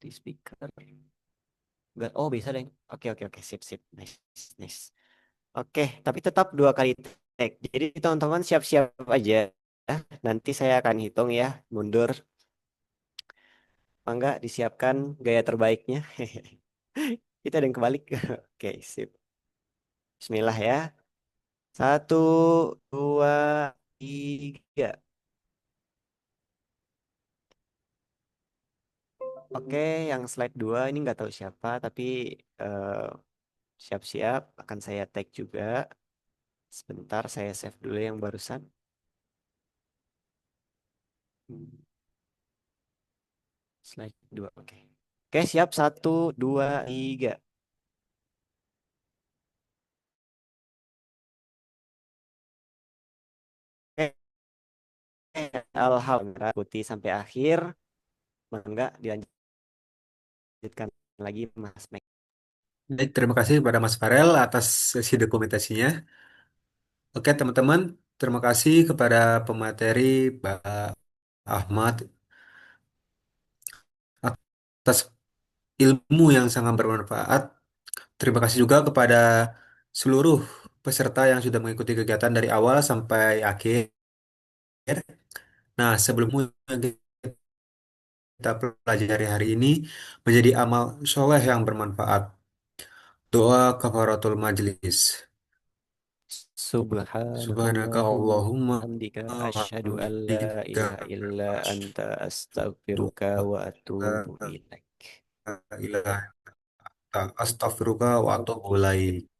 [SPEAKER 2] di speaker. Nggak, oh bisa deh. Oke, oke, oke, sip, sip. Nice, nice. Oke, tapi tetap 2 kali take. Jadi teman-teman siap-siap aja. Nanti saya akan hitung ya, mundur. Mangga disiapkan gaya terbaiknya. Kita ada yang kebalik. Oke, sip. Bismillah ya. 1, 2, 3. Oke, yang slide 2 ini nggak tahu siapa, tapi eh, siap-siap akan saya tag juga. Sebentar, saya save dulu yang barusan. Hmm, Slide 2, oke. Oke, siap. 1, 2, 3. Oke, alhamdulillah. Ikuti sampai akhir. Mangga dilanjutkan lagi, Mas Mek.
[SPEAKER 6] Baik, terima kasih kepada Mas Farel atas sesi dokumentasinya. Oke, teman-teman, terima kasih kepada pemateri Pak Ahmad atas ilmu yang sangat bermanfaat. Terima kasih juga kepada seluruh peserta yang sudah mengikuti kegiatan dari awal sampai akhir. Nah, sebelum yang kita pelajari hari ini menjadi amal soleh yang bermanfaat. Doa kafaratul majlis. Subhanaka
[SPEAKER 2] Subhanakallahumma
[SPEAKER 6] Allahumma
[SPEAKER 2] hamdika
[SPEAKER 6] wa
[SPEAKER 2] asyhadu an la
[SPEAKER 6] bihamdika
[SPEAKER 2] ilaha illa anta
[SPEAKER 6] asyhadu
[SPEAKER 2] astaghfiruka wa atubu
[SPEAKER 6] an
[SPEAKER 2] ilaik.
[SPEAKER 6] la ilaha illa anta astaghfiruka wa atubu ilaik.